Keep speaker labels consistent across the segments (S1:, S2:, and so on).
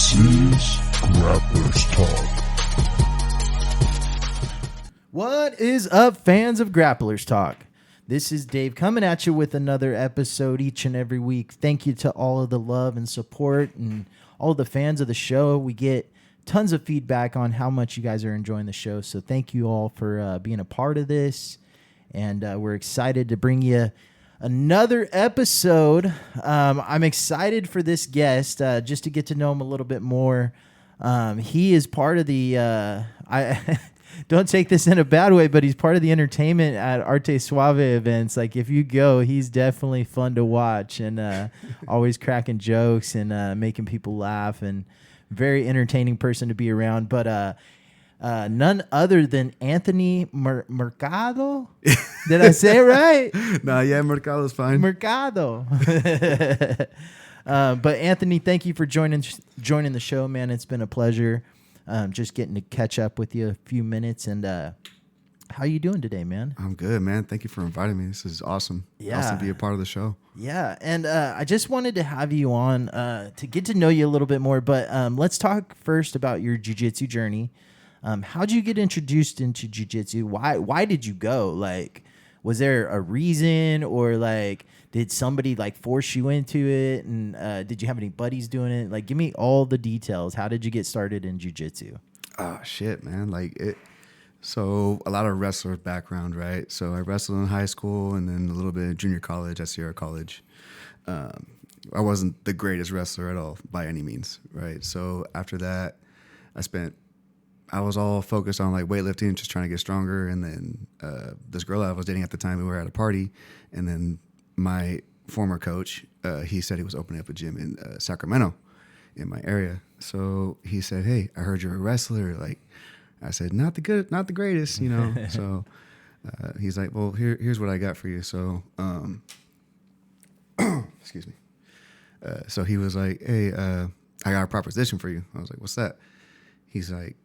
S1: This is Grapplers Talk.
S2: What is up, fans of Grapplers Talk? This is Dave coming at you with another episode each and every week. Thank you to all of the love and support and all the fans of the show. We get tons of feedback on how much you guys are enjoying the show. So thank you all for being a part of this. And we're excited to bring you another episode. I'm excited for this guest just to get to know him a little bit more. He is part of the... I don't take this in a bad way, but he's part of the entertainment at Arte Suave events. Like, if you go, he's definitely fun to watch and always cracking jokes and making people laugh, and very entertaining person to be around. But none other than Anthony Mercado. Did I say it right?
S3: No, yeah, Mercado's fine.
S2: Mercado. But Anthony, thank you for joining the show, man. It's been a pleasure. Just getting to catch up with you a few minutes. And how you doing today, man?
S3: I'm good, man. Thank you for inviting me. This is awesome.
S2: Yeah.
S3: Awesome to be a part of the show.
S2: Yeah. And I just wanted to have you on to get to know you a little bit more. But let's talk first about your jiu-jitsu journey. How'd you get introduced into jiu-jitsu? Why did you go? Like, was there a reason, or like, did somebody like force you into it? And did you have any buddies doing it? Like, give me all the details. How did you get started in jiu-jitsu?
S3: Oh, shit, man. So a lot of wrestler background, right? So I wrestled in high school and then a little bit in junior college at Sierra College. I wasn't the greatest wrestler at all by any means, right? So after that, I was all focused on like weightlifting, just trying to get stronger. And then this girl I was dating at the time, we were at a party, and then my former coach, he said he was opening up a gym in Sacramento in my area. So he said, "Hey, I heard you're a wrestler." Like, I said, not the greatest, you know. So he's like, "Well, here's what I got for you." So, excuse me. So he was like, "Hey, I got a proposition for you." I was like, "What's that?" He's like,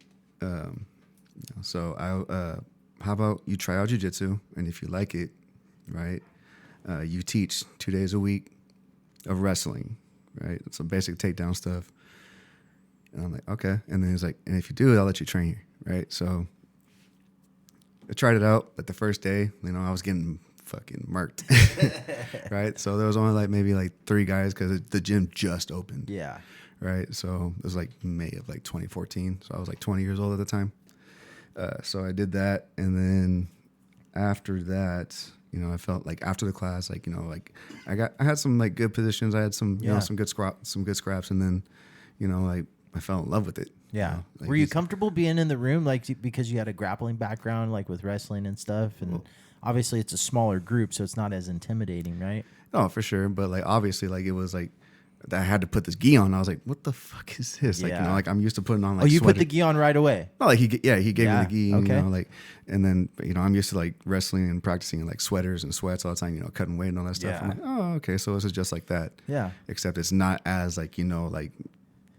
S3: how about you try out jiu-jitsu, and if you like it, right, you teach 2 days a week of wrestling, right? Some basic takedown stuff. And I'm like, okay. And then he's like, and if you do it, I'll let you train here, right? So I tried it out, but the first day, you know, I was getting fucking murked, right? So there was only like maybe like 3 guys because the gym just opened.
S2: Yeah.
S3: Right. So it was like May of like 2014. So I was like 20 years old at the time. So I did that. And then after that, you know, I felt like after the class, like, you know, like I had some like good positions. I had some, you know, some good scraps. And then, you know, like I fell in love with it.
S2: Yeah.
S3: You know, like,
S2: were you comfortable being in the room, like, because you had a grappling background, like with wrestling and stuff? And obviously it's a smaller group, so it's not as intimidating, right?
S3: Oh, for sure. But like, obviously, like it was like, I had to put this gi on. I was like, what the fuck is this? Like, you know, like I'm used to putting on like
S2: you
S3: sweater.
S2: put the gi on right away?
S3: No, like he gave me the gi,
S2: okay.
S3: you know, like, and then, you know, I'm used to like wrestling and practicing in like sweaters and sweats all the time, you know, cutting weight and all that stuff.
S2: Yeah.
S3: I'm like, oh, okay. So this is just like that.
S2: Yeah.
S3: Except it's not as like, you know, like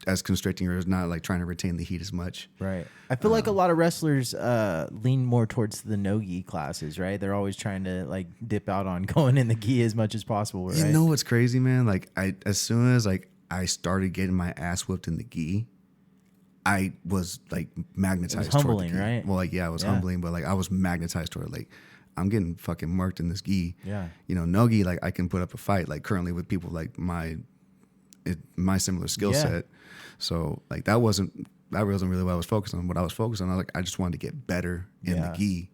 S3: as constricting, or it's not like trying to retain the heat as much.
S2: Right. I feel like a lot of wrestlers lean more towards the no gi classes, right? They're always trying to like dip out on going in the gi as much as possible, right?
S3: You know what's crazy, man? Like as soon as like I started getting my ass whipped in the gi, I was like magnetized.
S2: It was humbling,
S3: toward the gi.
S2: right?
S3: Well, like, yeah, it was humbling, but like I was magnetized toward it. Like, I'm getting fucking marked in this gi.
S2: Yeah.
S3: You know, no gi, like I can put up a fight, like currently with people like my similar skill set. So like that wasn't really what I was focused on. What I was focused on, I was like, I just wanted to get better in the gi.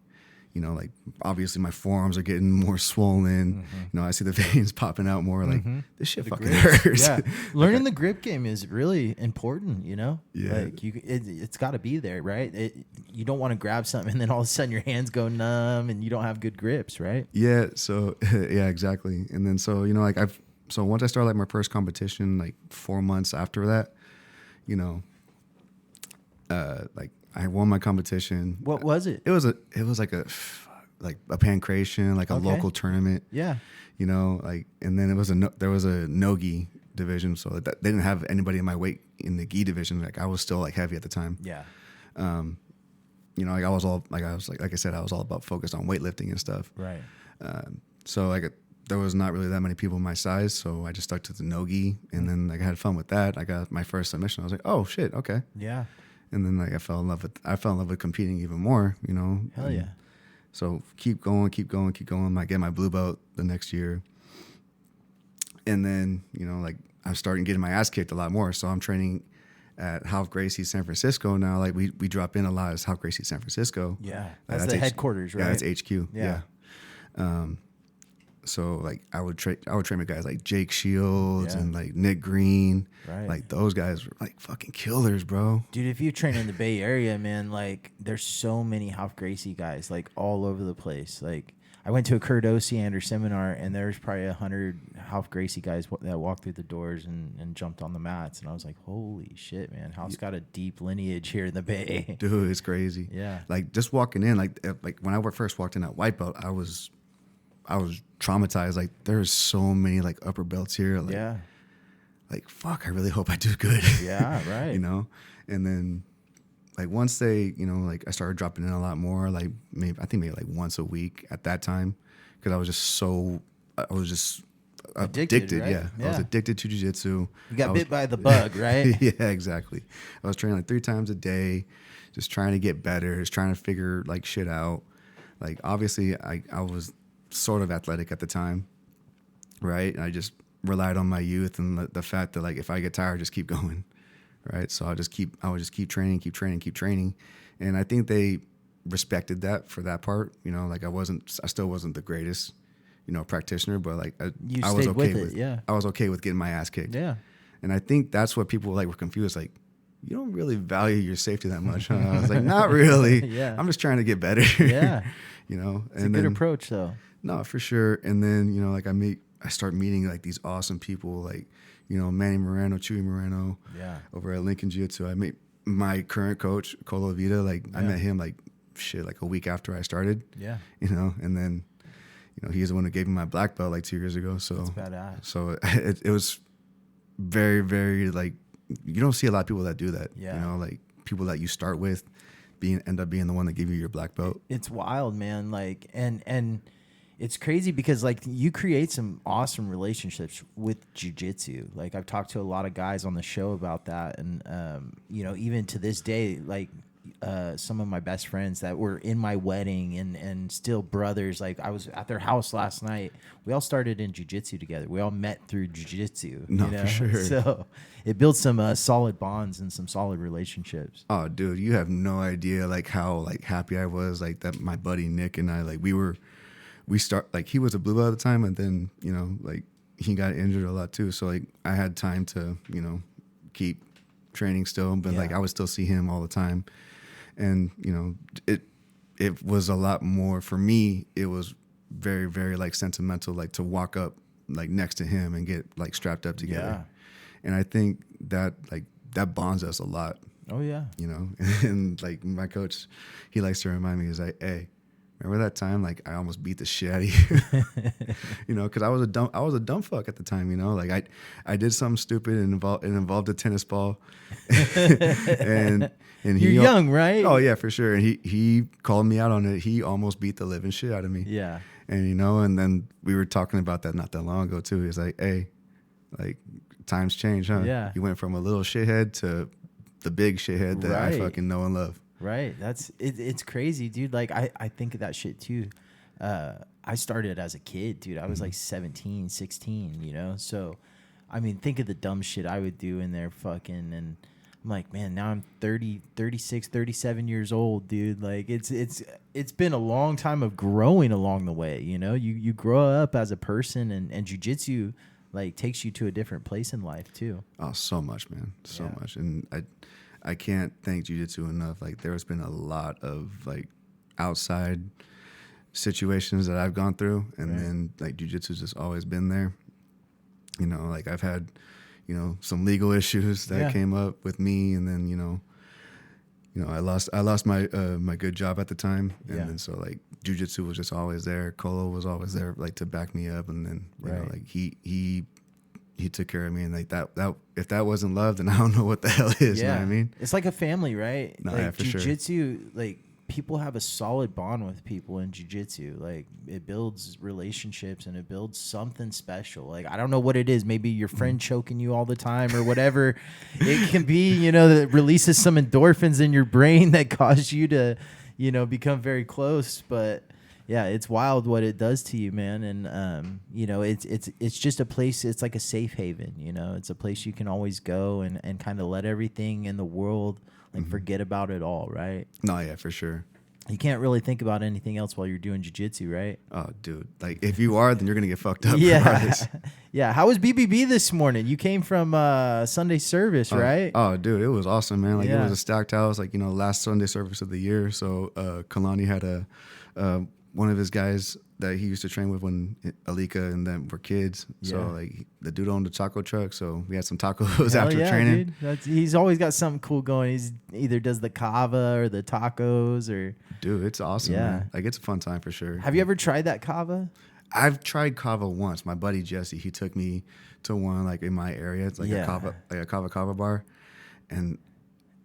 S3: You know, like obviously my forearms are getting more swollen.
S2: Mm-hmm.
S3: You know, I see the veins popping out more. Like this shit fucking hurts.
S2: Yeah, learning the grip game is really important. You know,
S3: yeah,
S2: like it's got to be there, right? You don't want to grab something and then all of a sudden your hands go numb and you don't have good grips, right?
S3: Yeah. So yeah, exactly. And then so, you know, like so once I started like my first competition, like 4 months after that, you know, like I won my competition.
S2: What was it?
S3: It was like a pancration, like a local tournament.
S2: Yeah.
S3: You know, like, and then there was a no gi division, so they didn't have anybody in my weight in the gi division. Like I was still like heavy at the time.
S2: Yeah.
S3: You know, like I was all about focused on weightlifting and stuff.
S2: Right.
S3: So like there was not really that many people my size, so I just stuck to the no-gi, and then like I had fun with that. I got my first submission. I was like, oh shit, okay.
S2: Yeah.
S3: And then like I fell in love with competing even more, you know.
S2: Hell yeah.
S3: So keep going. I get my blue belt the next year, and then you know like I'm starting getting my ass kicked a lot more. So I'm training at Half Gracie San Francisco now. Like we drop in a lot as Half Gracie San Francisco.
S2: Yeah, that's the headquarters, right?
S3: Yeah, that's HQ. Yeah. So like I would train with guys like Jake Shields and like Nick Green.
S2: Right.
S3: Like those guys were like fucking killers, bro.
S2: Dude, if you train in the Bay Area, man, like there's so many Half Gracie guys like all over the place. Like I went to a Kurt Osiander seminar, and there's probably 100 Half Gracie guys that walked through the doors and jumped on the mats, and I was like, holy shit, man, Half's got a deep lineage here in the Bay.
S3: Dude, it's crazy.
S2: Yeah. Like
S3: just walking in, like when I first walked in at white belt, I was traumatized. Like there's so many like upper belts here. Like,
S2: yeah.
S3: Like fuck, I really hope I do good.
S2: Yeah, right.
S3: You know, and then like once they, you know, like I started dropping in a lot more. Like maybe like once a week at that time, because I was just addicted.
S2: Right?
S3: Yeah, I was addicted to jiu-jitsu.
S2: You got bit by the bug, right?
S3: Yeah, exactly. I was training like 3 times a day, just trying to get better, just trying to figure like shit out. Like obviously, I was sort of athletic at the time, right? And I just relied on my youth and the fact that like if I get tired, just keep going, right? So I would just keep training, and I think they respected that for that part. You know, like I still wasn't the greatest, you know, practitioner, but like I was okay with it. Yeah, I was okay with getting my ass kicked.
S2: Yeah,
S3: and I think that's what people like were confused. Like, you don't really value your safety that much, huh? I was like, not really.
S2: Yeah,
S3: I'm just trying to get better.
S2: Yeah,
S3: you know,
S2: it's a good approach though.
S3: No, for sure. And then, you know, like I start meeting like these awesome people, like, you know, Manny Moreno, Chewy Moreno, over at Lincoln Jiu-Jitsu. I met my current coach, Colo Vida. Like I met him like a week after I started. Yeah. You know, and then, you know, he's the one who gave me my black belt like 2 years ago. So
S2: that's badass.
S3: So it was very, very like, you don't see a lot of people that do that. Yeah. You know, like people that you start with end up being the one that give you your black belt.
S2: It's wild, man. Like, and it's crazy because like you create some awesome relationships with jiu-jitsu. Like I've talked to a lot of guys on the show about that. And, you know, even to this day, like some of my best friends that were in my wedding and still brothers, like I was at their house last night. We all started in jiu-jitsu together. We all met through jiu-jitsu.
S3: No,
S2: you know?
S3: For sure.
S2: So it builds some solid bonds and some solid relationships.
S3: Oh, dude, you have no idea like how like happy I was like that my buddy Nick and I, like he was a blue belt at the time, and then, you know, like he got injured a lot too. So like I had time to, you know, keep training still, but like I would still see him all the time. And, you know, it was a lot more for me. It was very, very like sentimental, like to walk up like next to him and get like strapped up together. Yeah. And I think that like that bonds us a lot.
S2: Oh yeah.
S3: You know, and like my coach, he likes to remind me, he's like, hey, remember that time like I almost beat the shit out of you? You know, because I was a dumb fuck at the time. You know, like I did something stupid and involved a tennis ball, and
S2: you're young, right?
S3: Oh yeah, for sure. And he called me out on it. He almost beat the living shit out of me.
S2: Yeah.
S3: And you know, and then we were talking about that not that long ago too. He's like, hey, like times change, huh?
S2: Yeah.
S3: You went from a little shithead to the big shithead that I fucking know and love.
S2: Right. It's crazy, dude. Like I think of that shit too. I started as a kid, dude. I was like 17, 16, you know? So, I mean, think of the dumb shit I would do in there fucking, and I'm like, man, now I'm 30, 36, 37 years old, dude. Like it's been a long time of growing along the way, you know? You grow up as a person, and jiu-jitsu like takes you to a different place in life too.
S3: Oh, so much, man. So much. And I can't thank jiu-jitsu enough. Like there's been a lot of like outside situations that I've gone through, and then like jiu-jitsu's just always been there. You know, like I've had, you know, some legal issues that came up with me, and then you know, I lost my my good job at the time, and then so like jiu-jitsu was just always there. Colo was always there, like to back me up, and then you know, like he took care of me, and like that if that wasn't love, then I don't know what the hell is. You know what I mean?
S2: It's like a family, right?
S3: No,
S2: like
S3: for
S2: jiu-jitsu, like people have a solid bond with people in jiu-jitsu. Like it builds relationships and it builds something special. Like I don't know what it is. Maybe your friend choking you all the time or whatever. It can be, you know, that releases some endorphins in your brain that cause you to, you know, become very close. But yeah, it's wild what it does to you, man. And you know, it's just a place. It's like a safe haven. You know, it's a place you can always go and kind of let everything in the world like forget about it all, right?
S3: No, yeah, for sure.
S2: You can't really think about anything else while you're doing jiu-jitsu, right?
S3: Oh, dude. Like, if you are, then you're going to get fucked up.
S2: Yeah. Yeah. How was BBB this morning? You came from Sunday service, right?
S3: Oh, dude, it was awesome, man. Like, it was a stacked house. Like, you know, last Sunday service of the year. So, Kalani had one of his guys that he used to train with when Alika and them were kids. So, like, the dude owned a taco truck. So, we had some tacos after training.
S2: Dude. He's always got something cool going. He's either does the kava or the tacos or...
S3: Dude, it's awesome, man. Like, it's a fun time for sure.
S2: Have you ever tried that kava?
S3: I've tried kava once. My buddy Jesse, he took me to one, like, in my area. It's like a kava bar. And...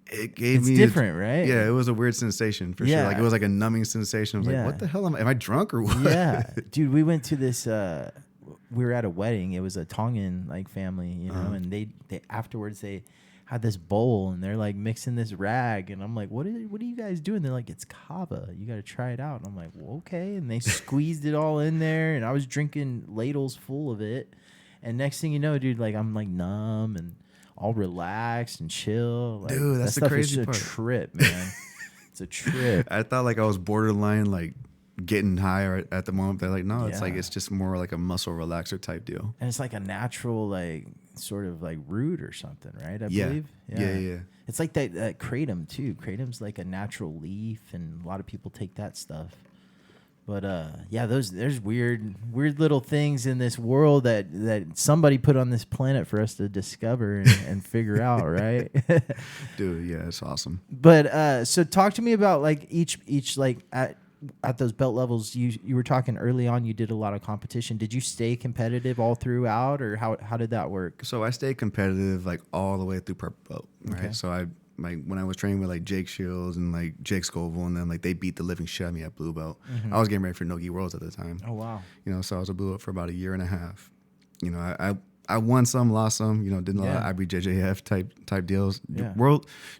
S3: it gave me...
S2: It's different, right?
S3: Yeah, it was a weird sensation for sure. Like, it was like a numbing sensation. I was like, what the hell am I drunk or what?
S2: Yeah. Dude, we went to this... we were at a wedding. It was a Tongan, like, family, you know, and they afterwards, they had this bowl, and they're, like, mixing this rag, and I'm like, what are you guys doing? They're like, it's kava. You got to try it out. And I'm like, well, okay. And they squeezed it all in there, and I was drinking ladles full of it. And next thing you know, dude, like, I'm, like, numb and... all relaxed and chill. Like,
S3: dude, that's the crazy part.
S2: It's a trip, man. It's a trip.
S3: I thought like I was borderline like getting high at the moment. They're like, no, it's like it's just more like a muscle relaxer type deal.
S2: And it's like a natural like sort of like root or something, right? I believe.
S3: Yeah.
S2: It's like that kratom too. Kratom's like a natural leaf, and a lot of people take that stuff. But there's weird little things in this world that somebody put on this planet for us to discover and figure out, right?
S3: Dude, yeah, it's awesome.
S2: But so talk to me about like each like at those belt levels. You were talking early on. You did a lot of competition. Did you stay competitive all throughout, or how did that work?
S3: So I stayed competitive like all the way through purple belt, right?
S2: Okay.
S3: So when I was training with like Jake Shields and like Jake Scoville, and then like they beat the living shit out of me at blue belt. I was getting ready for Nogi Worlds at the time.
S2: Oh wow!
S3: You know, so I was a blue belt for about a year and a half. You know, I won some, lost some. You know, did a lot of IBJJF type deals.
S2: Yeah.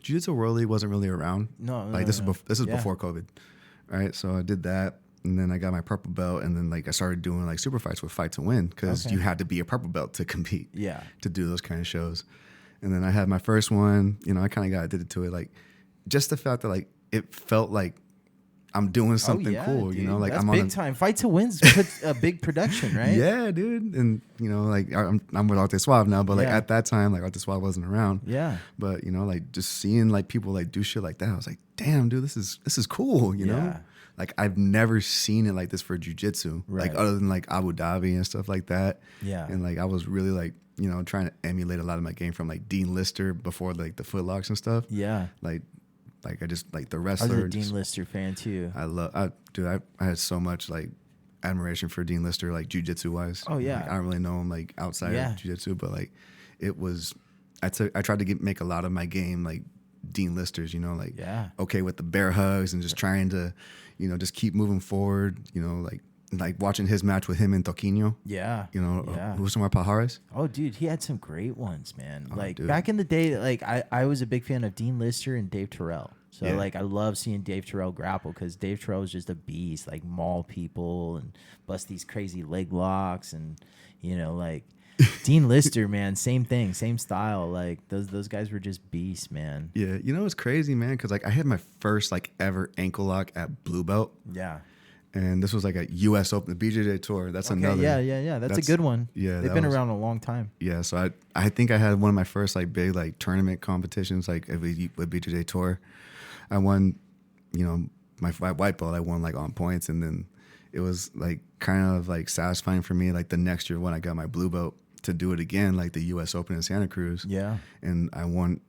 S3: Jiu-Jitsu World League wasn't really around. This is before COVID, right? So I did that. And then I got my purple belt, and then like I started doing like super fights with Fight to Win because you had to be a purple belt to compete. Yeah. To do those kind of shows. And then I had my first one, you know, I kind of got addicted to it. Like, just the fact that, like, it felt like I'm doing something cool, dude. You know? Like,
S2: that's
S3: I'm
S2: big time. Fight to Win's a big production, right?
S3: Yeah, dude. And, you know, like, I'm with Arte Suave now, but, like, at that time, like, Arte Suave wasn't around. Yeah. But, you know, like, just seeing, like, people, like, do shit like that, I was like, damn, dude, this is cool, you know? Like, I've never seen it like this for jiu-jitsu. Right. Like, other than, like, Abu Dhabi and stuff like that. Yeah. And, like, I was really, like, you know, trying to emulate a lot of my game from like Dean Lister before like the footlocks and stuff. Yeah. Like I just like the wrestler.
S2: I was a Dean Lister fan too.
S3: I had so much like admiration for Dean Lister, like jiu-jitsu wise.
S2: Oh yeah.
S3: Like, I don't really know him like outside of jiu-jitsu, but like it was, I tried to make a lot of my game like Dean Lister's, you know, like okay with the bear hugs and just trying to, you know, just keep moving forward, you know, like watching his match with him and Toquinho. Yeah. You know, Usamar Pajares.
S2: Oh, dude, he had some great ones, man. Like, back in the day, like, I was a big fan of Dean Lister and Dave Terrell. So, like, I love seeing Dave Terrell grapple because Dave Terrell was just a beast, like, maul people and bust these crazy leg locks and, you know, like, Dean Lister, man, same thing, same style. Like, those guys were just beasts, man.
S3: Yeah. You know, it's crazy, man, because, like, I had my first, like, ever ankle lock at blue belt. Yeah. And this was like a U.S. Open, the BJJ Tour. That's another.
S2: Yeah. That's a good one. Yeah, they've been around a long time.
S3: Yeah, so I think I had one of my first like big like tournament competitions like with BJJ Tour. I won, you know, my white belt. I won like on points, and then it was like kind of like satisfying for me. Like the next year when I got my blue belt to do it again, like the U.S. Open in Santa Cruz. Yeah, and I won.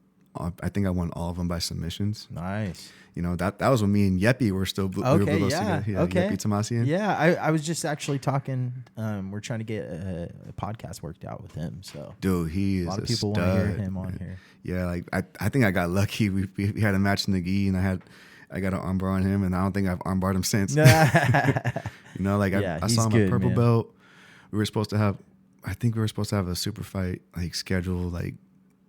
S3: I think I won all of them by submissions. Nice. You know, that was when me and Yeppy were still blue belts together. Yeah, Yeppy Tomasian.
S2: Yeah, I was just actually talking. We're trying to get a podcast worked out with him. So,
S3: dude, he is a lot of people want to hear him on here. Yeah, like I think I got lucky. We had a match in the gi, and I I got an armbar on him, and I don't think I've armbarred him since. You know, like I saw him at purple belt. We were supposed to have, I think we were supposed to have a super fight like scheduled, like,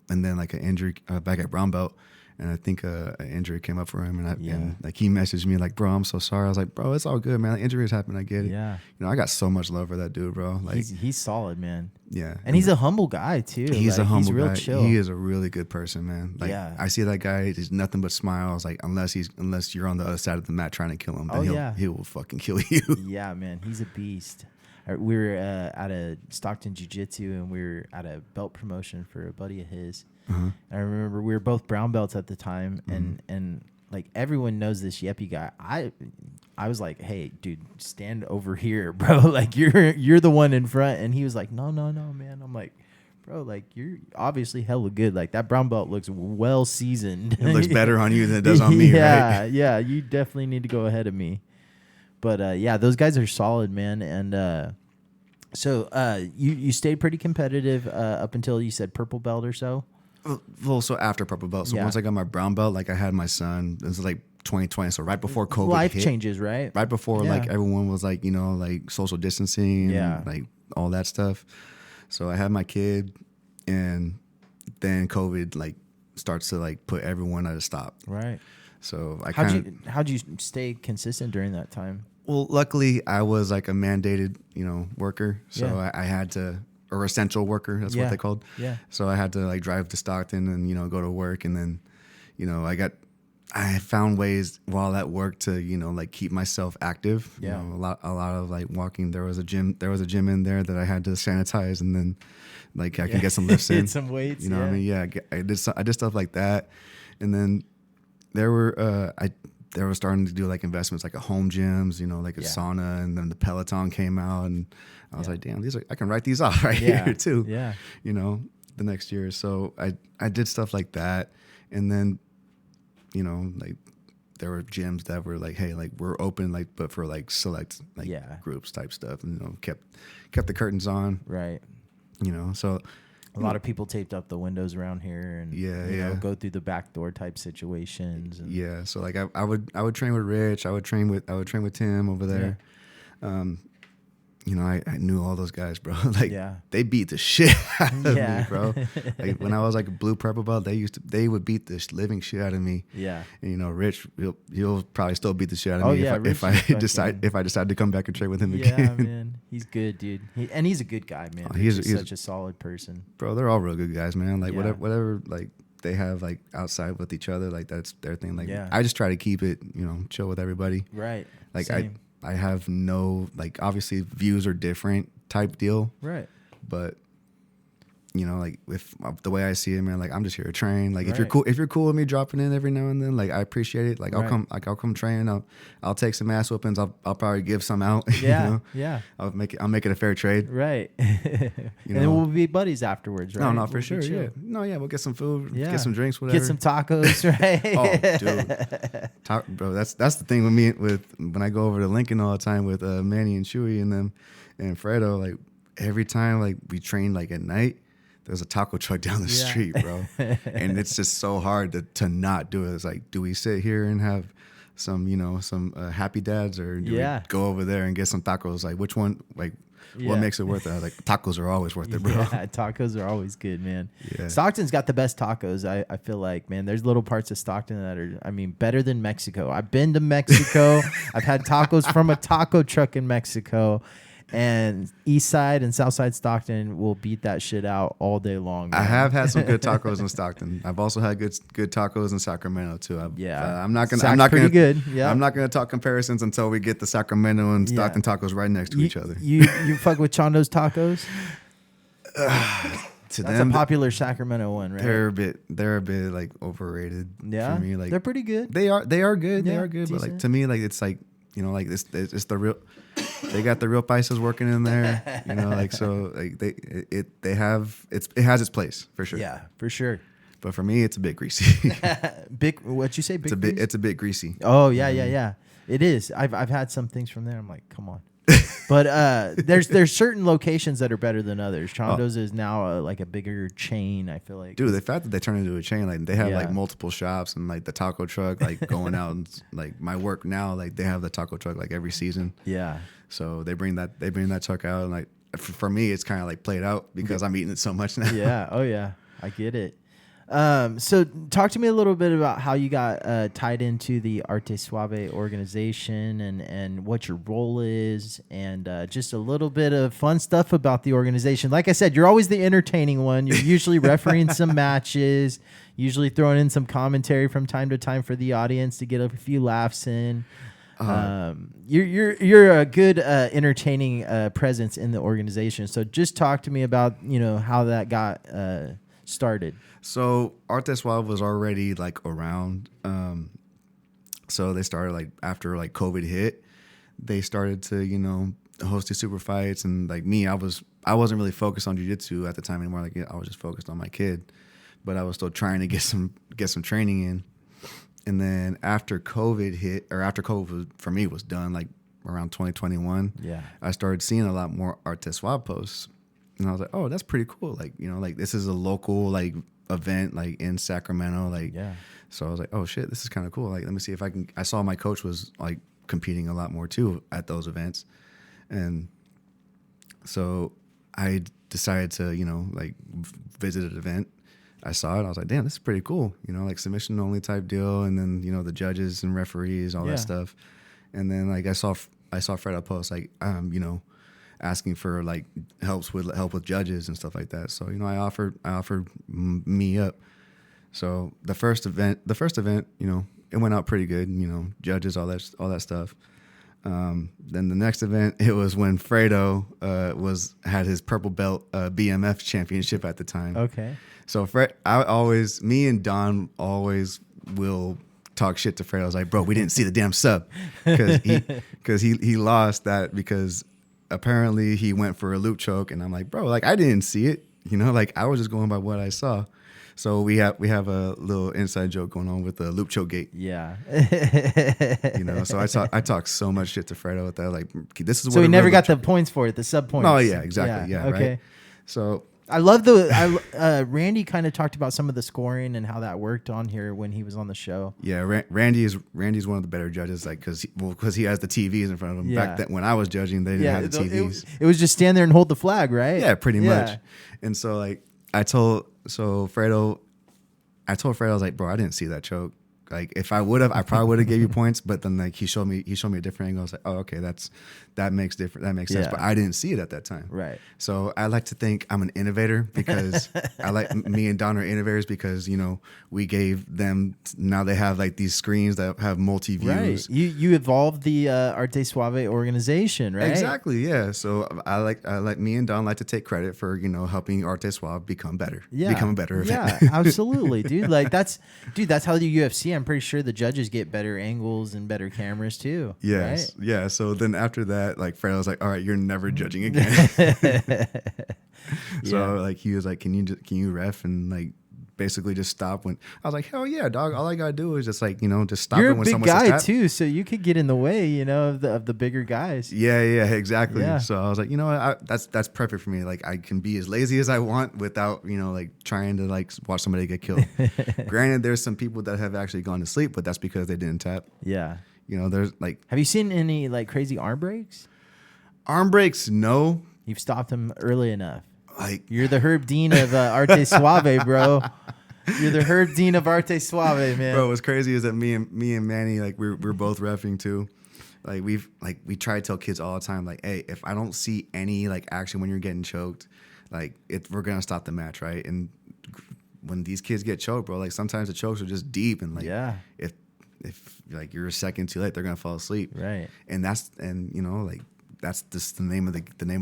S3: and then like an injury back at brown belt. And I think an injury came up for him, and like he messaged me like, "Bro, I'm so sorry." I was like, "Bro, it's all good, man. Like, injuries happen. I get it."
S2: Yeah.
S3: You know, I got so much love for that dude, bro. Like
S2: he's solid, man.
S3: Yeah.
S2: And he's a humble guy too.
S3: He's
S2: like,
S3: a humble
S2: he's real
S3: guy.
S2: chill.
S3: He is a really good person, man. Like I see that guy. He's nothing but smiles. Like unless you're on the other side of the mat trying to kill him, then he will fucking kill you.
S2: Yeah, man. He's a beast. We were at a Stockton Jiu-Jitsu, and we were at a belt promotion for a buddy of his. Uh-huh. I remember we were both brown belts at the time, and like everyone knows this Yeppy guy. I was like, "Hey, dude, stand over here, bro. Like you're the one in front." And he was like, "No, man." I'm like, "Bro, like you're obviously hella good. Like that brown belt looks well seasoned.
S3: It looks better on you than it does on me, right?"
S2: Yeah. You definitely need to go ahead of me. But yeah, those guys are solid, man. And so you stayed pretty competitive up until you said purple belt or so.
S3: Well, so after purple belt. So once I got my brown belt, like I had my son. This was like 2020, so right before COVID
S2: Life
S3: hit,
S2: changes, right?
S3: Right before like everyone was like, you know, like social distancing, and like all that stuff. So I had my kid, and then COVID like starts to like put everyone at a stop.
S2: Right.
S3: So
S2: how'd you stay consistent during that time?
S3: Well, luckily I was like a mandated, you know, worker. So I had to, or essential worker, that's what they called. Yeah. So I had to like drive to Stockton and, you know, go to work. And then, you know, I found ways while at work to, you know, like keep myself active.
S2: Yeah.
S3: You know, a lot of like walking. There was a gym in there that I had to sanitize, and then like I can get some lifts in.
S2: Get some weights.
S3: You know what I mean? Yeah. I did stuff like that. And then there were, they were starting to do like investments, like a home gyms, you know, like a sauna, and then the Peloton came out, and I was like, damn, I can write these off here too. Yeah. You know, the next year. So I did stuff like that. And then, you know, like there were gyms that were like, hey, like we're open, like, but for like select like groups type stuff, and, you know, kept the curtains on. Right. You know, so
S2: a lot of people taped up the windows around here, and you know, go through the back door type situations. And
S3: so like I would train with Rich. I would train with Tim over there. You know, I knew all those guys, bro. Like they beat the shit out of me, bro. Like when I was like a blue purple belt, they would beat the living shit out of me. Yeah. And, you know, Rich, he'll probably still beat the shit out of me if I decide to come back and train with him again.
S2: Yeah, man, he's good, dude. He's a good guy, man. He's such a solid person,
S3: bro. They're all real good guys, man. Like whatever, like they have like outside with each other, like that's their thing. Like I just try to keep it, you know, chill with everybody. Right. Like same. I have no, like, obviously views are different type deal. Right. But, you know, like if the way I see it, man, like I'm just here to train. Like if you're cool with me dropping in every now and then, like I appreciate it. Like I'll come train. I'll take some ass whoopings. I'll probably give some out. Yeah. You know? Yeah. I'll make it a fair trade.
S2: Right. And then we'll be buddies afterwards, right?
S3: No, for sure. Yeah. No, yeah. We'll get some food, get some drinks, whatever.
S2: Get some tacos, right?
S3: Oh, dude. Bro, that's the thing with me when I go over to Lincoln all the time with Manny and Chewy and them and Fredo, like every time like we train like at night, there's a taco truck down the street, bro. And it's just so hard to not do it. It's like, do we sit here and have some, you know, some happy dads, or do we go over there and get some tacos? Like, which one, like, what makes it worth it? I was like, tacos are always worth it, bro.
S2: Yeah, tacos are always good, man. Yeah. Stockton's got the best tacos. I feel like, man, there's little parts of Stockton that are, I mean, better than Mexico. I've been to Mexico. I've had tacos from a taco truck in Mexico. And East Side and South Side Stockton will beat that shit out all day long, man.
S3: I have had some good tacos in Stockton. I've also had good tacos in Sacramento too. I'm not gonna talk comparisons until we get the Sacramento and Stockton tacos right next to each other.
S2: You fuck with Chondo's Tacos?
S3: To
S2: That's
S3: them,
S2: a popular Sacramento one, right?
S3: They're a bit like overrated.
S2: Yeah,
S3: for me. Like
S2: they're pretty good.
S3: They are good. Yeah, they are good. Decent. But like to me, like it's like, you know, like it's the real. They got the real spices working in there, you know, like, so like it has its place for sure.
S2: Yeah, for sure.
S3: But for me, it's a bit greasy.
S2: What'd you say?
S3: It's a bit greasy.
S2: Oh yeah. It is. I've had some things from there. I'm like, come on. But there's certain locations that are better than others. Chondo's is now like a bigger chain, I feel like.
S3: Dude, the fact that they turned into a chain, like they have
S2: Yeah.
S3: like multiple shops and like the taco truck, like going out and like my work now, like they have the taco truck like every season.
S2: Yeah.
S3: So they bring that truck out, and like for me, it's kind of like played out because I'm eating it so much now.
S2: Yeah. Oh yeah. I get it. So talk to me a little bit about how you got tied into the Arte Suave organization and what your role is, and just a little bit of fun stuff about the organization. Like I said, you're always the entertaining one. You're usually refereeing some matches, usually throwing in some commentary from time to time for the audience to get a few laughs in. You're a good entertaining presence in the organization. So just talk to me about how that got started.
S3: So Arte Suave was already like around. So they started like after like COVID hit, they started to host these super fights, and like me, I wasn't really focused on jiu-jitsu at the time anymore. Like I was just focused on my kid, but I was still trying to get some training in. And then after COVID hit, or after COVID for me was done, like around 2021, I started seeing a lot more Arte Suave posts, and I was like, oh, that's pretty cool. Like like this is a local like event like in Sacramento, like so I was like, oh shit, this is kind of cool. Like let me see if I can. I saw my coach was like competing a lot more too at those events, and so I decided to like visit an event. I saw it. I was like, damn, this is pretty cool. Like submission only type deal, and then the judges and referees, all that stuff. And then like I saw Fredo post like asking for like help with judges and stuff like that. So I offered me up. So the first event, it went out pretty good. Judges, all that stuff. Then the next event, it was when Fredo had his purple belt BMF championship at the time.
S2: Okay.
S3: So me and Don always will talk shit to Fredo. I was like, bro, we didn't see the damn sub because he lost that because apparently he went for a loop choke, and I'm like, bro, like I didn't see it, like I was just going by what I saw. So we have a little inside joke going on with the loop choke gate.
S2: Yeah.
S3: So I talk so much shit to Fredo with that. Like this is what.
S2: So he never got the points for it, the sub points.
S3: Oh yeah, exactly. Yeah.
S2: Okay.
S3: Right. So
S2: I love Randy kind of talked about some of the scoring and how that worked on here when he was on the show.
S3: Yeah, Randy's one of the better judges, like because he has the TVs in front of him.
S2: Yeah.
S3: Back then when I was judging, they didn't have the TVs.
S2: It was just stand there and hold the flag, right?
S3: Yeah, pretty much. And so like I told Fredo, I was like, bro, I didn't see that choke. Like if I would have, I probably would have gave you points. But then like he showed me a different angle. I was like, oh, okay, that makes sense. But I didn't see it at that time.
S2: Right.
S3: So I like to think I'm an innovator because me and Don are innovators because we gave them, now they have like these screens that have multi views.
S2: Right. You evolved the Arte Suave organization, right?
S3: Exactly. Yeah. So I like me and Don like to take credit for helping Arte Suave become better.
S2: Yeah.
S3: Become a better event.
S2: Yeah. Absolutely, dude. Like that's how the UFC. I'm pretty sure the judges get better angles and better cameras too.
S3: Yes.
S2: Right?
S3: Yeah. So then after that, like Fredo's like, all right, you're never judging again. So like he was like, can you ref and like basically just stop when I was like, hell yeah, dog. All I gotta do is just like just stop
S2: You're
S3: it when
S2: a big
S3: someone
S2: guy
S3: says
S2: too, so you could get in the way, of the bigger guys.
S3: Yeah, exactly.
S2: Yeah.
S3: So I was like, that's perfect for me. Like I can be as lazy as I want without like trying to like watch somebody get killed. Granted, there's some people that have actually gone to sleep, but that's because they didn't tap.
S2: Yeah.
S3: There's like.
S2: Have you seen any like crazy arm breaks?
S3: Arm breaks, no.
S2: You've stopped them early enough.
S3: Like
S2: you're the Herb Dean of Arte Suave, bro. You're the Herb Dean of Arte Suave, man.
S3: Bro, what's crazy is that me and Manny, like we're both reffing too. Like we try to tell kids all the time, like, hey, if I don't see any like action when you're getting choked, like we're gonna stop the match, right? And when these kids get choked, bro, like sometimes the chokes are just deep, and like if like you're a second too late, they're gonna fall asleep,
S2: right?
S3: And that's just the name of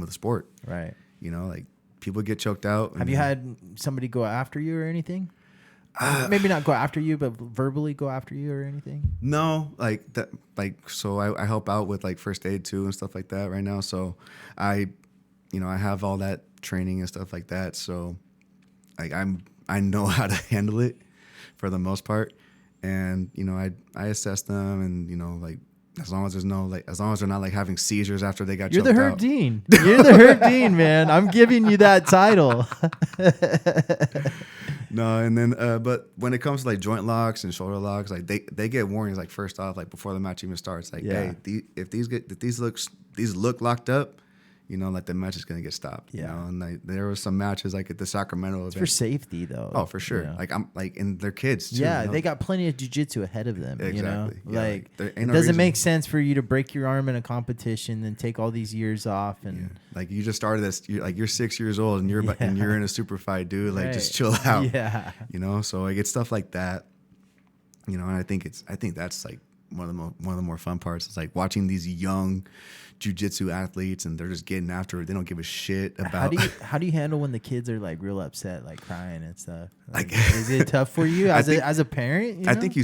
S3: the sport,
S2: right?
S3: Like people get choked out.
S2: Have you had somebody go after you or anything? Maybe not go after you, but verbally go after you or anything? No,
S3: like that. Like, so I help out with like first aid too and stuff like that right now. So I have all that training and stuff like that. So like I know how to handle it for the most part. And, I assess them and, like As long as there's no as long as they're not like having seizures after they got
S2: You're
S3: choked
S2: the Herb
S3: out.
S2: Dean. You're the Herb Dean, man. I'm giving you that title.
S3: No, and then but when it comes to like joint locks and shoulder locks, like they get warnings like first off, like before the match even starts, like hey, if these look locked up, you know, like the match is gonna get stopped.
S2: Yeah.
S3: You know, and like there were some matches like at the Sacramento event.
S2: For safety though.
S3: Oh, for sure.
S2: Yeah.
S3: Like I'm like, and they're kids too.
S2: Yeah,
S3: you know?
S2: they got plenty of jiu-jitsu ahead of them.
S3: Exactly.
S2: You know,
S3: Yeah,
S2: like
S3: there ain't
S2: it
S3: no
S2: doesn't
S3: reason.
S2: make sense for you to break your arm in a competition and take all these years off. And
S3: Yeah. Like you just started this. You're 6 years old and you're and you're in a super fight, dude. Like just
S2: Right.
S3: chill out.
S2: Yeah.
S3: You know, so like it's stuff like that. You know, and I think that's like one of the more fun parts. It's like watching these young jiu-jitsu athletes and they're just getting after it. They don't give a shit about.
S2: How do you handle when the kids are like real upset, like crying and stuff?
S3: Like
S2: is it tough for you as a parent? You know?
S3: I think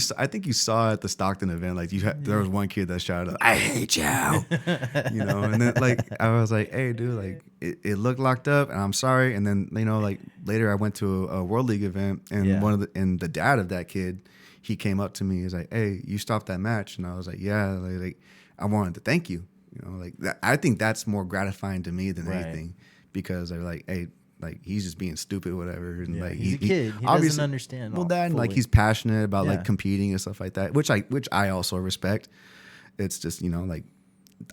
S3: you saw at the Stockton event, like there was one kid that shouted, "I hate you," you know, and then like I was like, "Hey, dude, like it looked locked up, and I'm sorry." And then you know, like later I went to a World League event, and and the dad of that kid, he came up to me, he's like, "Hey, you stopped that match," and I was like, "Yeah, like I wanted to thank you." You know, like I think that's more gratifying to me than anything, because they're like, "Hey, like he's just being stupid, or whatever." And like
S2: he's a kid. He
S3: obviously
S2: doesn't understand.
S3: Well, then like
S2: fully.
S3: he's passionate about like competing and stuff like that, which I also respect. It's just, you know, like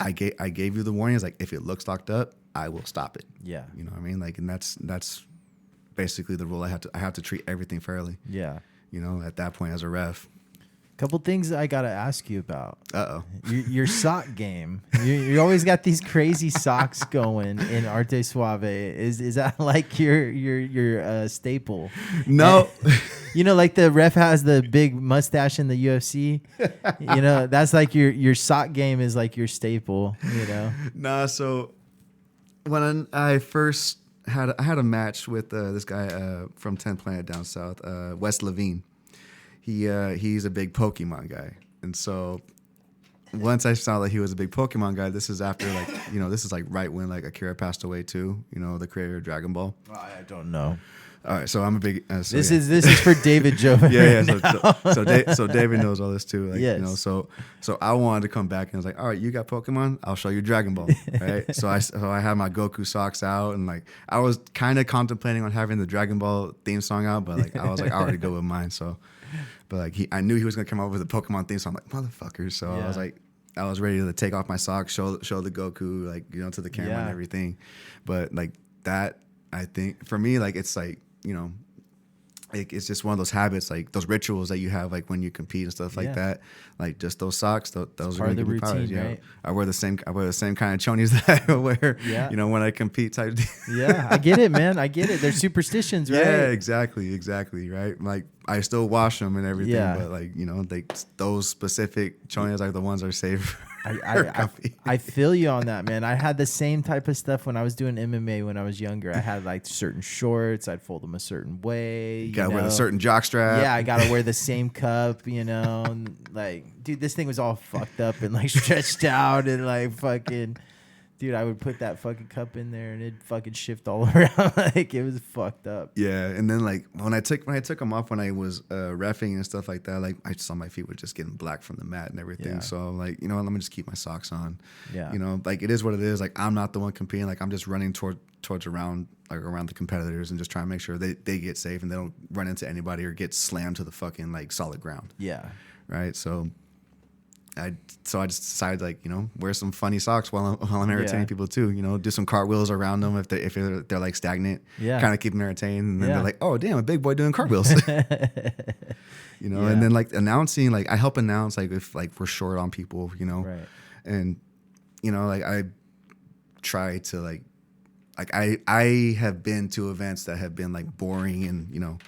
S3: I gave you the warnings, like if it looks locked up, I will stop it.
S2: Yeah.
S3: You know what I mean? Like, and that's basically the rule. I have to treat everything fairly.
S2: Yeah.
S3: You know, at that point as a ref.
S2: Couple things I gotta ask you about.
S3: Your
S2: sock game. You always got these crazy socks going in Arte Suave. Is that like your staple?
S3: No.
S2: You know, like the ref has the big mustache in the UFC. You know, that's like your sock game is like your staple. You know.
S3: Nah. So when I first had a match with this guy from 10 Planet down south, Wes Levine. He's a big Pokemon guy, and so once I saw that he was a big Pokemon guy, this is after like, you know, this is like right when like Akira passed away too, you know, the creator of Dragon Ball.
S2: I don't know.
S3: All right, so I'm a big. So
S2: this is for David Joven.
S3: Yeah. So David knows all this too. Like,
S2: yes.
S3: You know, so I wanted to come back and I was like, all right, you got Pokemon, I'll show you Dragon Ball. Right. so I had my Goku socks out, and like I was kind of contemplating on having the Dragon Ball theme song out, but like I was like, I already go with mine. So, but like I knew he was gonna come up with a Pokemon theme song. I'm like, motherfucker. So I was like, I was ready to take off my socks, show the Goku, like, you know, to the camera and everything. But like that, I think for me, like it's like, you know, it's just one of those habits, like those rituals that you have, like when you compete and stuff like that. Like just those socks, those are
S2: part of the
S3: give me
S2: routine,
S3: powers. Yeah,
S2: right?
S3: I wear the same kind of chonies that I wear.
S2: Yeah.
S3: You know, when I compete type.
S2: Yeah, I get it, man. I get it. They're superstitions, right?
S3: Yeah, exactly, right. Like I still wash them and everything, but like, you know, like those specific chonies are the ones that are safe.
S2: I feel you on that, man. I had the same type of stuff when I was doing MMA when I was younger. I had like certain shorts. I'd fold them a certain way.
S3: You gotta wear a certain jock strap.
S2: Yeah, I gotta wear the same cup, you know. And like, dude, this thing was all fucked up and like stretched out and like fucking. Dude, I would put that fucking cup in there and it'd fucking shift all around. Like it was fucked up.
S3: Yeah, and then like when I took them off when I was reffing and stuff like that, like I saw my feet were just getting black from the mat and everything.
S2: Yeah.
S3: So I'm like, you know, let me just keep my socks on.
S2: Yeah.
S3: You know, like it is what it is. Like I'm not the one competing. Like I'm just running towards around the competitors and just trying to make sure they get safe and they don't run into anybody or get slammed to the fucking like solid ground.
S2: Yeah.
S3: Right. So I just decided, like, you know, wear some funny socks while I'm entertaining people too. You know, do some cartwheels around them if they're like stagnant. Yeah. Kind of keep them entertained, and then they're like, oh damn, a big boy doing cartwheels. You know, and then like announcing, like I help announce, like if like we're short on people, you know,
S2: right.
S3: And you know, like I try to like I have been to events that have been like boring and, you know,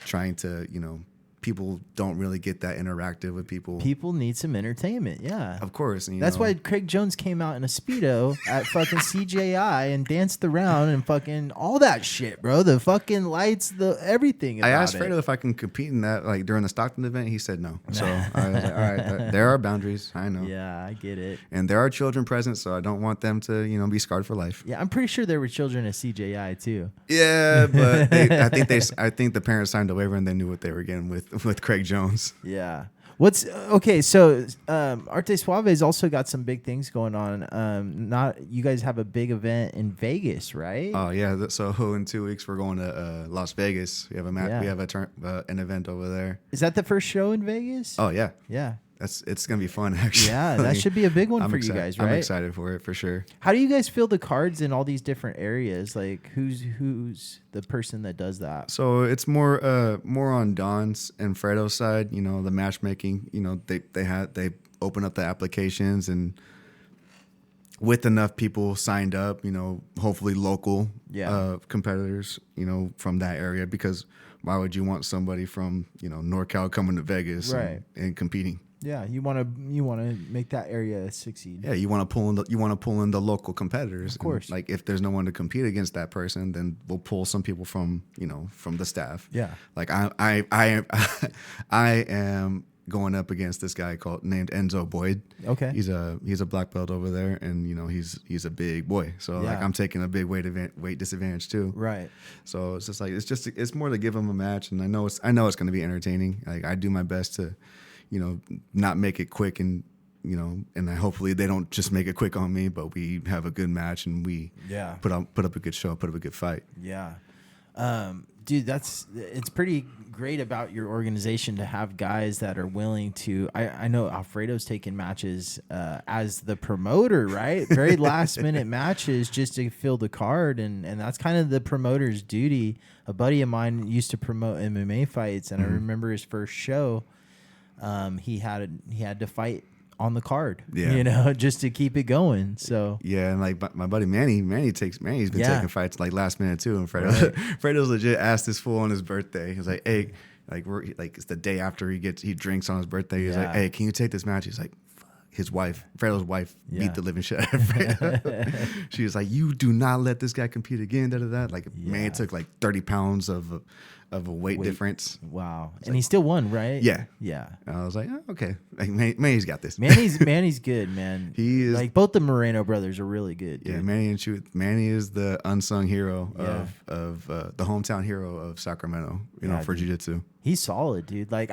S3: trying to, you know, people don't really get that interactive with people.
S2: People need some entertainment, yeah.
S3: Of course. And,
S2: that's why Craig Jones came out in a Speedo at fucking CJI and danced around and fucking all that shit, bro. The fucking lights, the everything about
S3: I asked Fredo if I can compete in that, like during the Stockton event. He said no. So I was like, all right, there are boundaries. I know.
S2: Yeah, I get it.
S3: And there are children present, so I don't want them to, you know, be scarred for life.
S2: Yeah, I'm pretty sure there were children at CJI too.
S3: Yeah, but I think the parents signed a waiver and they knew what they were getting with Craig Jones.
S2: Yeah. What's okay? So Arte Suave's also got some big things going on. Not you guys have a big event in Vegas, right?
S3: Oh yeah. So in 2 weeks we're going to Las Vegas. We have
S2: Yeah.
S3: an event over there.
S2: Is that the first show in Vegas?
S3: Oh yeah.
S2: Yeah.
S3: It's gonna be fun actually.
S2: Yeah, that should be a big one
S3: I'm
S2: for
S3: excited.
S2: you guys, right?
S3: I'm excited for it for sure.
S2: How do you guys fill the cards in all these different areas? Like who's the person that does that?
S3: So it's more on Don's and Fredo's side. You know, the matchmaking. You know, they open up the applications, and with enough people signed up, you know, hopefully local competitors, you know, from that area. Because why would you want somebody from, you know, NorCal coming to Vegas and competing?
S2: Yeah, you want to make that area succeed.
S3: Yeah, you want to pull in the local competitors.
S2: Of course.
S3: And, like if there's no one to compete against that person, then we'll pull some people from, you know, from the staff.
S2: Yeah.
S3: Like I am going up against this guy named Enzo Boyd.
S2: Okay.
S3: He's a black belt over there, and you know he's a big boy. So like I'm taking a big weight disadvantage too.
S2: Right.
S3: So it's just like it's more to give him a match, and I know it's going to be entertaining. Like I do my best to, you know, not make it quick, and you know, and hopefully they don't just make it quick on me, but we have a good match and we put up a good show, put up a good fight.
S2: Yeah. Dude, it's pretty great about your organization to have guys that are willing to. I know Alfredo's taking matches as the promoter, right? Very last minute matches just to fill the card, and that's kind of the promoter's duty. A buddy of mine used to promote MMA fights, and I remember his first show. He had to fight on the card, you know, just to keep it going. So
S3: yeah, and like my buddy Manny's been taking fights like last minute too. And Fredo's legit asked this fool on his birthday. He's like, hey, like it's the day after he drinks on his birthday. He's like, hey, can you take this match? He's like, his wife, Fredo's wife, beat the living shit out of Fredo. She was like, you do not let this guy compete again. Like man took like 30 pounds of a weight difference.
S2: Wow. And he still won, right?
S3: Yeah.
S2: Yeah.
S3: And I was like, oh, okay. Like Manny's got this.
S2: Manny's good, man.
S3: He is.
S2: Like both the Moreno brothers are really good. Dude.
S3: Yeah, Manny is the unsung hero of the hometown hero of Sacramento, you know, for Jiu-Jitsu.
S2: He's solid, dude. Like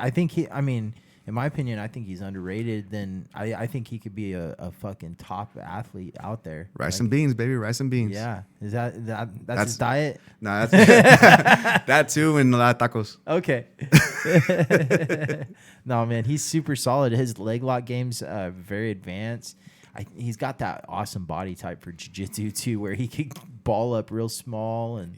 S2: in my opinion, I think he's underrated. Then I think he could be a fucking top athlete out there.
S3: Rice and beans, baby. Rice and beans.
S2: Yeah. Is that's his diet?
S3: Nah, that's that too, and a lot of tacos.
S2: Okay. No, man, he's super solid. His leg lock game's very advanced. He's got that awesome body type for jiu-jitsu too, where he could ball up real small and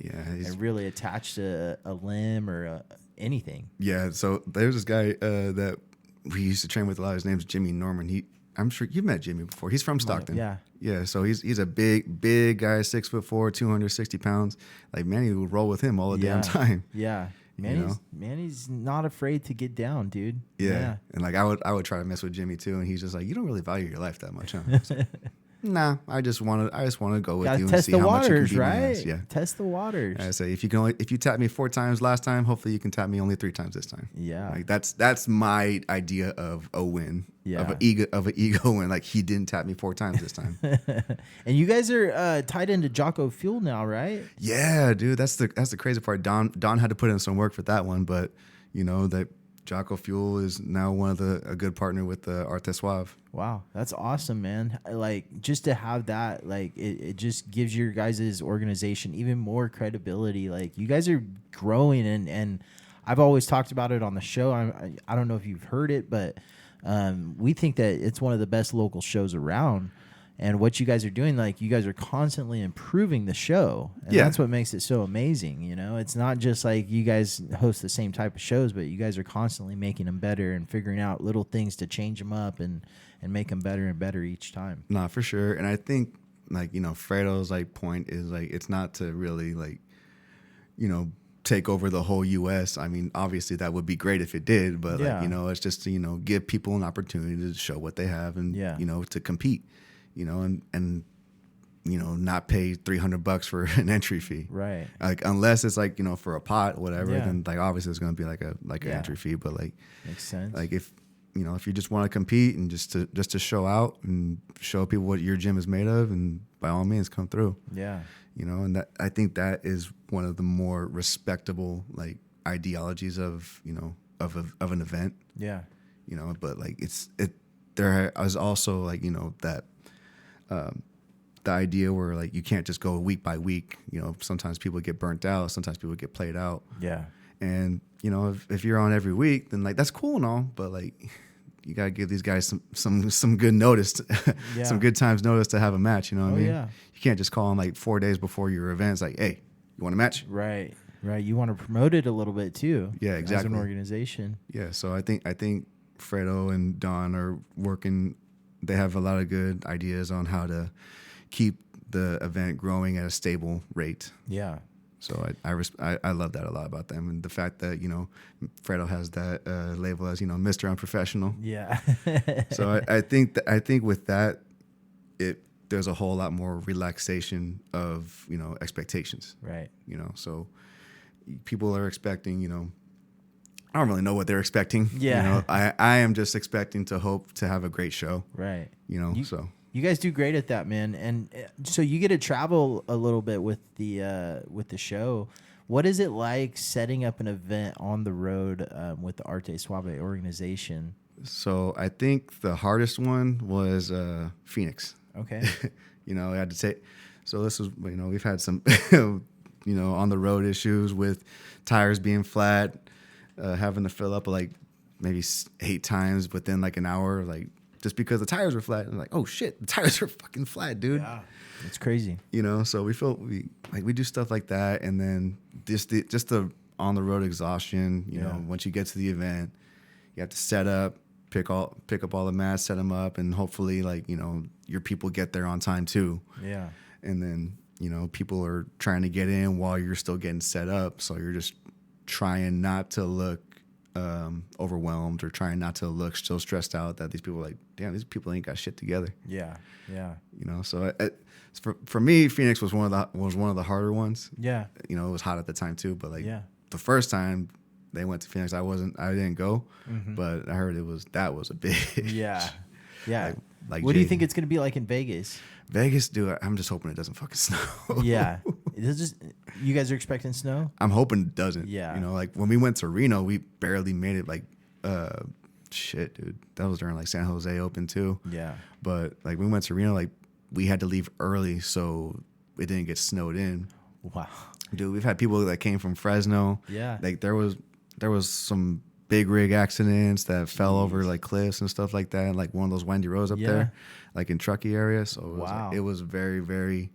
S2: really attach to a limb or anything. Yeah,
S3: so there's this guy that we used to train with a lot. His name's Jimmy Norman. I'm sure you've met Jimmy before. He's from Stockton. Yeah. So he's a big guy, 6'4", 260 pounds. Like Manny would roll with him all the damn time.
S2: Yeah. Manny's not afraid to get down, dude.
S3: Yeah. And like I would try to mess with Jimmy too, and he's just like, you don't really value your life that much, huh? Nah, I just want to go with you and see how much you can beat my ass. Yeah,
S2: test the waters.
S3: I say if you tap me 4 times last time, hopefully you can tap me only 3 times this time.
S2: Yeah,
S3: like that's my idea of a win.
S2: Yeah,
S3: of an ego win. Like he didn't tap me 4 times this time.
S2: And you guys are tied into Jocko Fuel now, right?
S3: Yeah, dude. That's the crazy part. Don had to put in some work for that one, but you know that Jocko Fuel is now a good partner with Arte Suave.
S2: Wow, that's awesome, man. Like just to have that, like it just gives your guys' organization even more credibility. Like you guys are growing, and I've always talked about it on the show. I don't know if you've heard it, but we think that it's one of the best local shows around. And what you guys are doing, like you guys are constantly improving the show. And that's what makes it so amazing. You know, it's not just like you guys host the same type of shows, but you guys are constantly making them better and figuring out little things to change them up and make them better and better each time.
S3: Nah, for sure. And I think like, you know, Fredo's like point is like, it's not to really like, you know, take over the whole U.S. I mean, obviously that would be great if it did, but like, you know, it's just to, you know, give people an opportunity to show what they have and, you know, to compete. You know, and you know, not pay $300 for an entry fee,
S2: right?
S3: Like unless it's like, you know, for a pot, whatever. Then like obviously it's going to be like an entry fee, but like
S2: makes sense.
S3: Like if you know, if you just want to compete and just to show out and show people what your gym is made of, and by all means come through.
S2: Yeah,
S3: you know, and that I think that is one of the more respectable like ideologies of, you know, of an event.
S2: Yeah.
S3: you know, but like there is also like, you know, that the idea where like you can't just go week by week. You know, sometimes people get burnt out, sometimes people get played out.
S2: Yeah.
S3: And you know, if you're on every week, then like that's cool and all, but like you gotta give these guys some good notice, some good times notice to have a match. You know what I mean?
S2: Yeah.
S3: You can't just call them like 4 days before your event. It's like, hey, you want a match?
S2: Right. You want to promote it a little bit too.
S3: Yeah, exactly.
S2: As an organization.
S3: Yeah. So I think Fredo and Don are working. They have a lot of good ideas on how to keep the event growing at a stable rate.
S2: Yeah.
S3: So I love that a lot about them, and the fact that, you know, Fredo has that label as, you know, Mr. Unprofessional.
S2: Yeah.
S3: So I think with that, there's a whole lot more relaxation of, you know, expectations.
S2: Right.
S3: You know, so people are expecting, you know, I don't really know what they're expecting.
S2: Yeah.
S3: You know, I am just expecting to hope to have a great show.
S2: Right.
S3: You know, so.
S2: You guys do great at that, man. And so you get to travel a little bit with the show. What is it like setting up an event on the road with the Arte Suave organization?
S3: So I think the hardest one was Phoenix.
S2: Okay.
S3: You know, I had to say, so this was, you know, we've had some, you know, on the road issues with tires being flat, having to fill up like maybe 8 times within like an hour, like, just because the tires were flat. And like, oh shit, the tires are fucking flat, dude.
S2: Yeah, it's crazy.
S3: You know, so we do stuff like that, and then just the on the road exhaustion. You know, once you get to the event, you have to set up, pick up all the mats, set them up, and hopefully, like, you know, your people get there on time too.
S2: Yeah.
S3: And then, you know, people are trying to get in while you're still getting set up, so you're just trying not to look overwhelmed or trying not to look so stressed out that these people are like, damn, these people ain't got shit together.
S2: Yeah.
S3: You know, so for me, Phoenix was one of the harder ones.
S2: Yeah.
S3: You know, it was hot at the time too, but like the first time they went to Phoenix, I didn't go, but I heard that was a big
S2: Yeah.
S3: Like
S2: what do you think it's gonna be like in Vegas?
S3: Vegas, dude, I'm just hoping it doesn't fucking snow.
S2: Yeah. You guys are expecting snow?
S3: I'm hoping it doesn't.
S2: Yeah.
S3: You know, like when we went to Reno, we barely made it. Like, shit, dude. That was during like San Jose Open too.
S2: Yeah.
S3: But like we went to Reno, like we had to leave early so it didn't get snowed in.
S2: Wow.
S3: Dude, we've had people that came from Fresno.
S2: Yeah.
S3: Like there was some big rig accidents that fell over like cliffs and stuff like that. Like one of those windy roads up there, like in Truckee area. So it was very, very.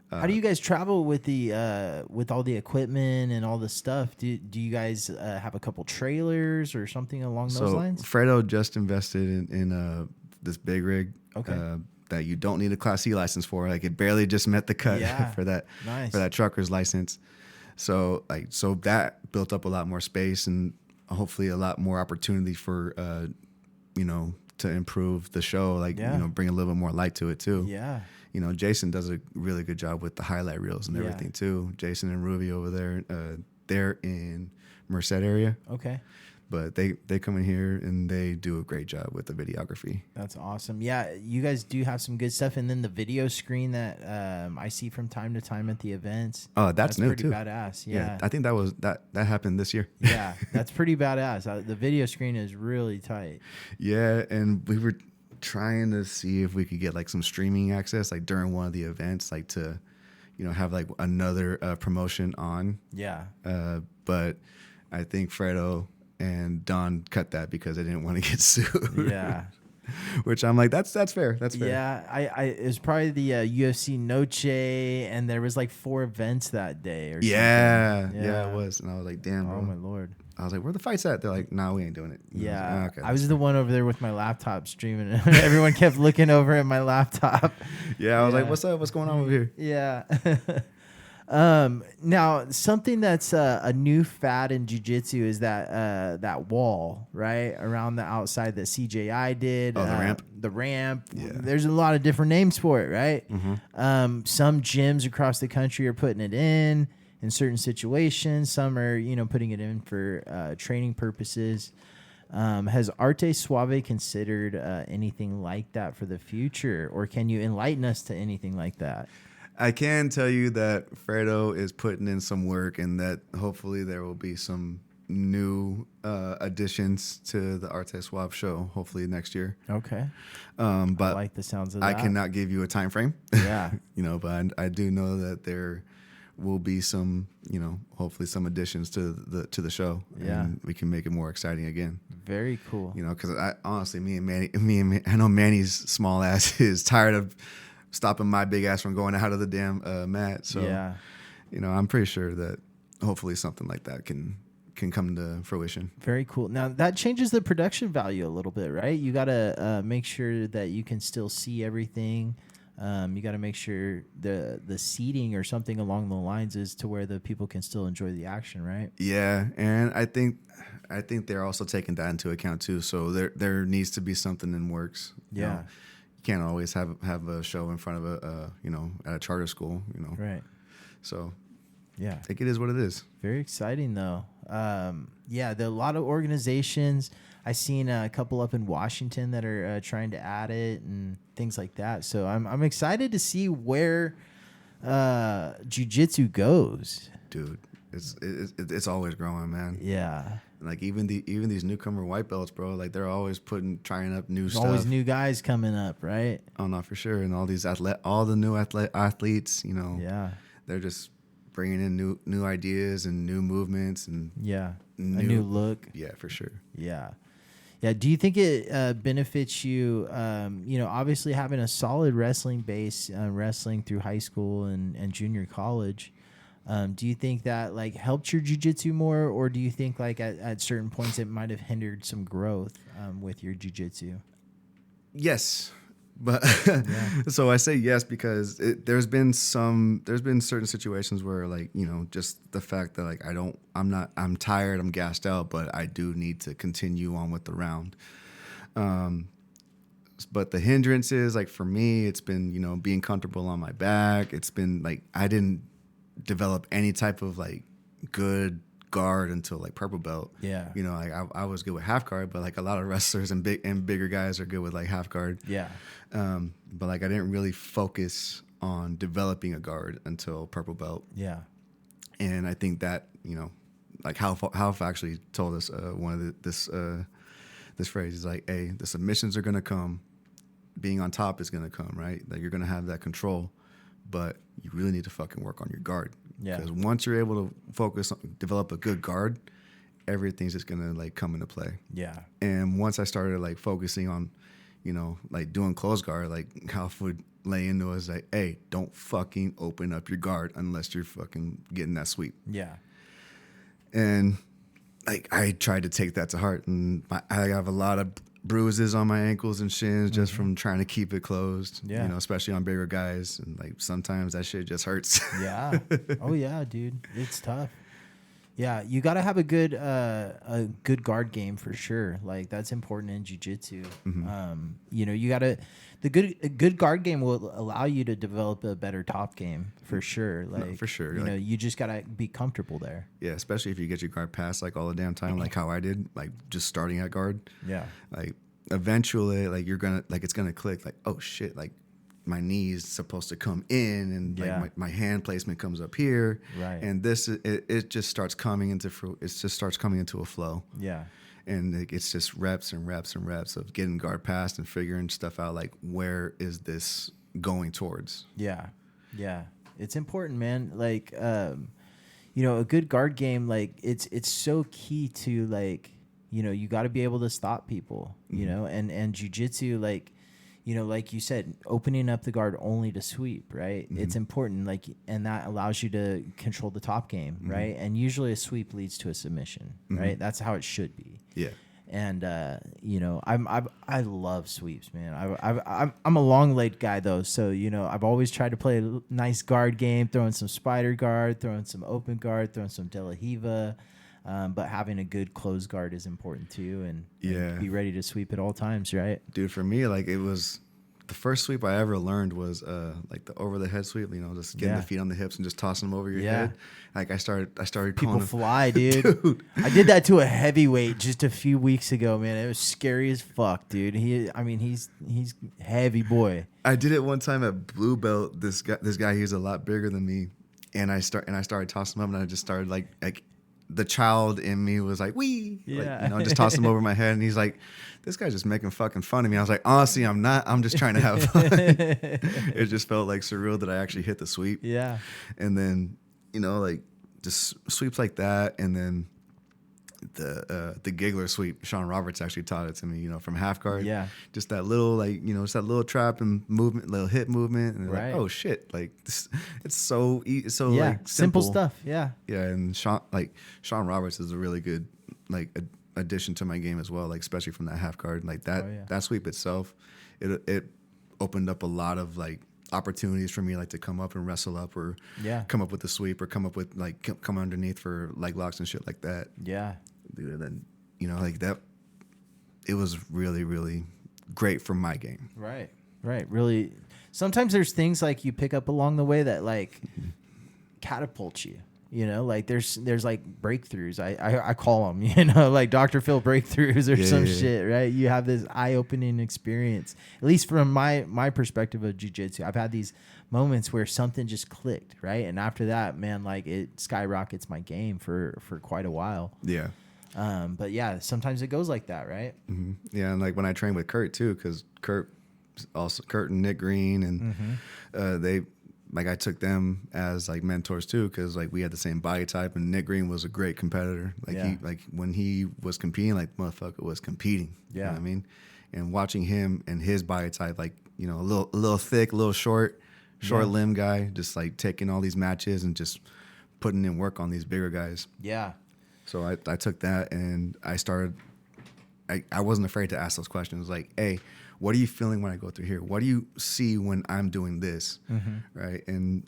S2: How do you guys travel with the with all the equipment and all the stuff? Do you guys have a couple trailers or something along those lines?
S3: Fredo just invested in this big rig.
S2: Okay.
S3: That you don't need a Class C license for. Like it barely just met the cut for that trucker's license. So that built up a lot more space and hopefully a lot more opportunity for you know, to improve the show. Like you know, bring a little bit more light to it too.
S2: Yeah.
S3: You know, Jason does a really good job with the highlight reels and everything too. Jason and Ruby over there, they're in Merced area.
S2: Okay.
S3: But they come in here and they do a great job with the videography.
S2: That's awesome. Yeah, you guys do have some good stuff. And then the video screen that I see from time to time at the events.
S3: Oh, that's new
S2: pretty
S3: too.
S2: Badass. Yeah.
S3: I think that happened this year.
S2: Yeah, that's pretty badass. The video screen is really tight.
S3: Yeah, and we were trying to see if we could get like some streaming access like during one of the events, like to, you know, have like another promotion on.
S2: Yeah.
S3: But I think Fredo and Don cut that because they didn't want to get sued.
S2: Yeah.
S3: Which I'm like, that's fair. That's fair.
S2: Yeah, it was probably the UFC Noche, and there was like 4 events that day. Or
S3: yeah,
S2: something.
S3: Yeah, it was. And I was like, damn, bro.
S2: Oh my lord.
S3: I was like, where the fights at? They're like, nah, we ain't doing it. And
S2: Yeah,
S3: I
S2: was the one over there with my laptop streaming. Everyone kept looking over at my laptop.
S3: Yeah, I was like, what's up? What's going on over here?
S2: Yeah. Now something that's a new fad in jiu-jitsu is that wall right around the outside that CJI did.
S3: Oh, the ramp.
S2: The ramp.
S3: Yeah.
S2: There's a lot of different names for it, right?
S3: Mm-hmm.
S2: Some gyms across the country are putting it in certain situations. Some are, you know, putting it in for training purposes. Has Arte Suave considered anything like that for the future, or can you enlighten us to anything like that?
S3: I can tell you that Fredo is putting in some work and that hopefully there will be some new additions to the Arte Swap show, hopefully next year.
S2: Okay.
S3: But
S2: I like the sounds of
S3: I
S2: that.
S3: cannot give you a time frame.
S2: Yeah.
S3: But I do know that there will be some, hopefully some additions to the show, and we can make it more exciting again.
S2: Very cool.
S3: Because I honestly, me and Manny, I know Manny's small ass is tired of stopping my big ass from going out of the damn mat. So, I'm pretty sure that hopefully something like that can come to fruition.
S2: Very cool. Now that changes the production value a little bit, right? You got to make sure that you can still see everything. You got to make sure the seating or something along the lines is to where the people can still enjoy the action, right?
S3: Yeah, and I think they're also taking that into account too. So there needs to be something in works.
S2: Yeah.
S3: You can't always have a show in front of at a charter school,
S2: Right.
S3: So
S2: yeah,
S3: I think it is what it is.
S2: Very exciting though. There are a lot of organizations. I seen a couple up in Washington that are trying to add it and things like that. So I'm excited to see where jiu-jitsu goes.
S3: Dude, it's always growing, man.
S2: Yeah.
S3: Like even these newcomer white belts, bro. Like they're always trying up new stuff.
S2: Always new guys coming up, right?
S3: Oh, not for sure. And all the new athletes,
S2: Yeah.
S3: they're just bringing in new ideas and new movements and
S2: a new look.
S3: Yeah, for sure.
S2: Yeah. Yeah. Do you think it benefits you, obviously having a solid wrestling base, wrestling through high school and junior college? Do you think that like helped your jiu-jitsu more, or do you think like at certain points it might have hindered some growth with your jiu-jitsu?
S3: Yes. But so I say yes because there's been certain situations where like, just the fact that like I'm tired, I'm gassed out, but I do need to continue on with the round. But the hindrances, like for me, it's been, being comfortable on my back. It's been like, I didn't develop any type of like good guard until like purple belt.
S2: Yeah.
S3: Like I was good with half guard, but like a lot of wrestlers and bigger guys are good with like half guard.
S2: Yeah.
S3: But like I didn't really focus on developing a guard until purple belt.
S2: Yeah.
S3: And I think that, like Half actually told us this phrase is like, hey, the submissions are gonna come, being on top is gonna come, right? Like you're gonna have that control, but you really need to fucking work on your guard.
S2: Yeah.
S3: Because once you're able to develop a good guard, everything's just gonna like come into play.
S2: Yeah.
S3: And once I started like focusing on, like doing close guard, like Half would lay into us like, hey, don't fucking open up your guard unless you're fucking getting that sweep.
S2: Yeah.
S3: And like I tried to take that to heart, and I have a lot of bruises on my ankles and shins just from trying to keep it closed.
S2: Yeah.
S3: Especially on bigger guys, and like sometimes that shit just hurts.
S2: Yeah. Oh yeah, dude, it's tough. Yeah, you got to have a good guard game for sure. Like that's important in jiu-jitsu. You got to a good guard game will allow you to develop a better top game for sure. Like
S3: for sure.
S2: You just got to be comfortable there.
S3: Yeah, especially if you get your guard passed like all the damn time, like how I did, like just starting at guard.
S2: Yeah.
S3: Like eventually, like it's gonna click. Like, oh shit, like my knee's supposed to come in, and like my hand placement comes up here,
S2: right?
S3: And it just starts coming into a flow.
S2: Yeah.
S3: And it's just reps and reps and reps of getting guard passed and figuring stuff out. Like, where is this going towards?
S2: Yeah. Yeah. It's important, man. Like, a good guard game, like it's so key to like, you got to be able to stop people, and jiu-jitsu, like, like you said, opening up the guard only to sweep, right? It's important, like, and that allows you to control the top game, right? And usually a sweep leads to a submission, right? That's how it should be.
S3: Yeah.
S2: And I love sweeps, man. I'm a long leg guy though, so I've always tried to play a nice guard game, throwing some spider guard, throwing some open guard, throwing some De La Hiva. But having a good closed guard is important too, and be ready to sweep at all times, right?
S3: Dude, for me, like it was the first sweep I ever learned was like the over the head sweep. Just getting the feet on the hips and just tossing them over your head. Like I started
S2: People
S3: calling
S2: fly, dude. I did that to a heavyweight just a few weeks ago, man. It was scary as fuck, dude. He's heavy boy.
S3: I did it one time at blue belt. This guy, he's a lot bigger than me, and I started tossing him up, and I just started like the child in me was like, wee,
S2: Yeah.
S3: like, just toss him over my head. And he's like, this guy's just making fucking fun of me. I was like, honestly, I'm not. I'm just trying to have fun. It just felt like surreal that I actually hit the sweep.
S2: Yeah.
S3: And then, like just sweeps like that. And then the giggler sweep, Sean Roberts actually taught it to me, from half guard.
S2: Yeah.
S3: Just that little, just that little trap and movement, little hip movement. And
S2: Right.
S3: like, oh shit. Like this, it's so
S2: Yeah.
S3: like
S2: Simple stuff. Yeah.
S3: Yeah. And Sean Roberts is a really good, addition to my game as well. Like, especially from that half guard, like that, that sweep itself, it opened up a lot of opportunities for me, to come up and wrestle up, or come up with the sweep, or come up with come underneath for leg locks and shit like that.
S2: Yeah.
S3: Dude, and then that, it was really, really great for my game.
S2: Right. Really. Sometimes there's things you pick up along the way that catapult you. There's breakthroughs. I call them, Dr. Phil breakthroughs or some shit, right? You have this eye-opening experience. At least from my perspective of jiu-jitsu, I've had these moments where something just clicked, right? And after that, man, it skyrockets my game for quite a while.
S3: Yeah.
S2: But yeah, sometimes it goes like that, right?
S3: Mm-hmm. Yeah, and when I trained with Kurt too, because Kurt and Nick Green, and they. I took them as mentors too, because we had the same body type, and Nick Green was a great competitor. He when he was competing, motherfucker was competing.
S2: Yeah,
S3: you know what I mean, and watching him and his body type, a little thick, a little short limb guy, just taking all these matches and just putting in work on these bigger guys.
S2: Yeah.
S3: So I took that and I started. I wasn't afraid to ask those questions. Hey, what are you feeling when I go through here? What do you see when I'm doing this? Mm-hmm. Right. And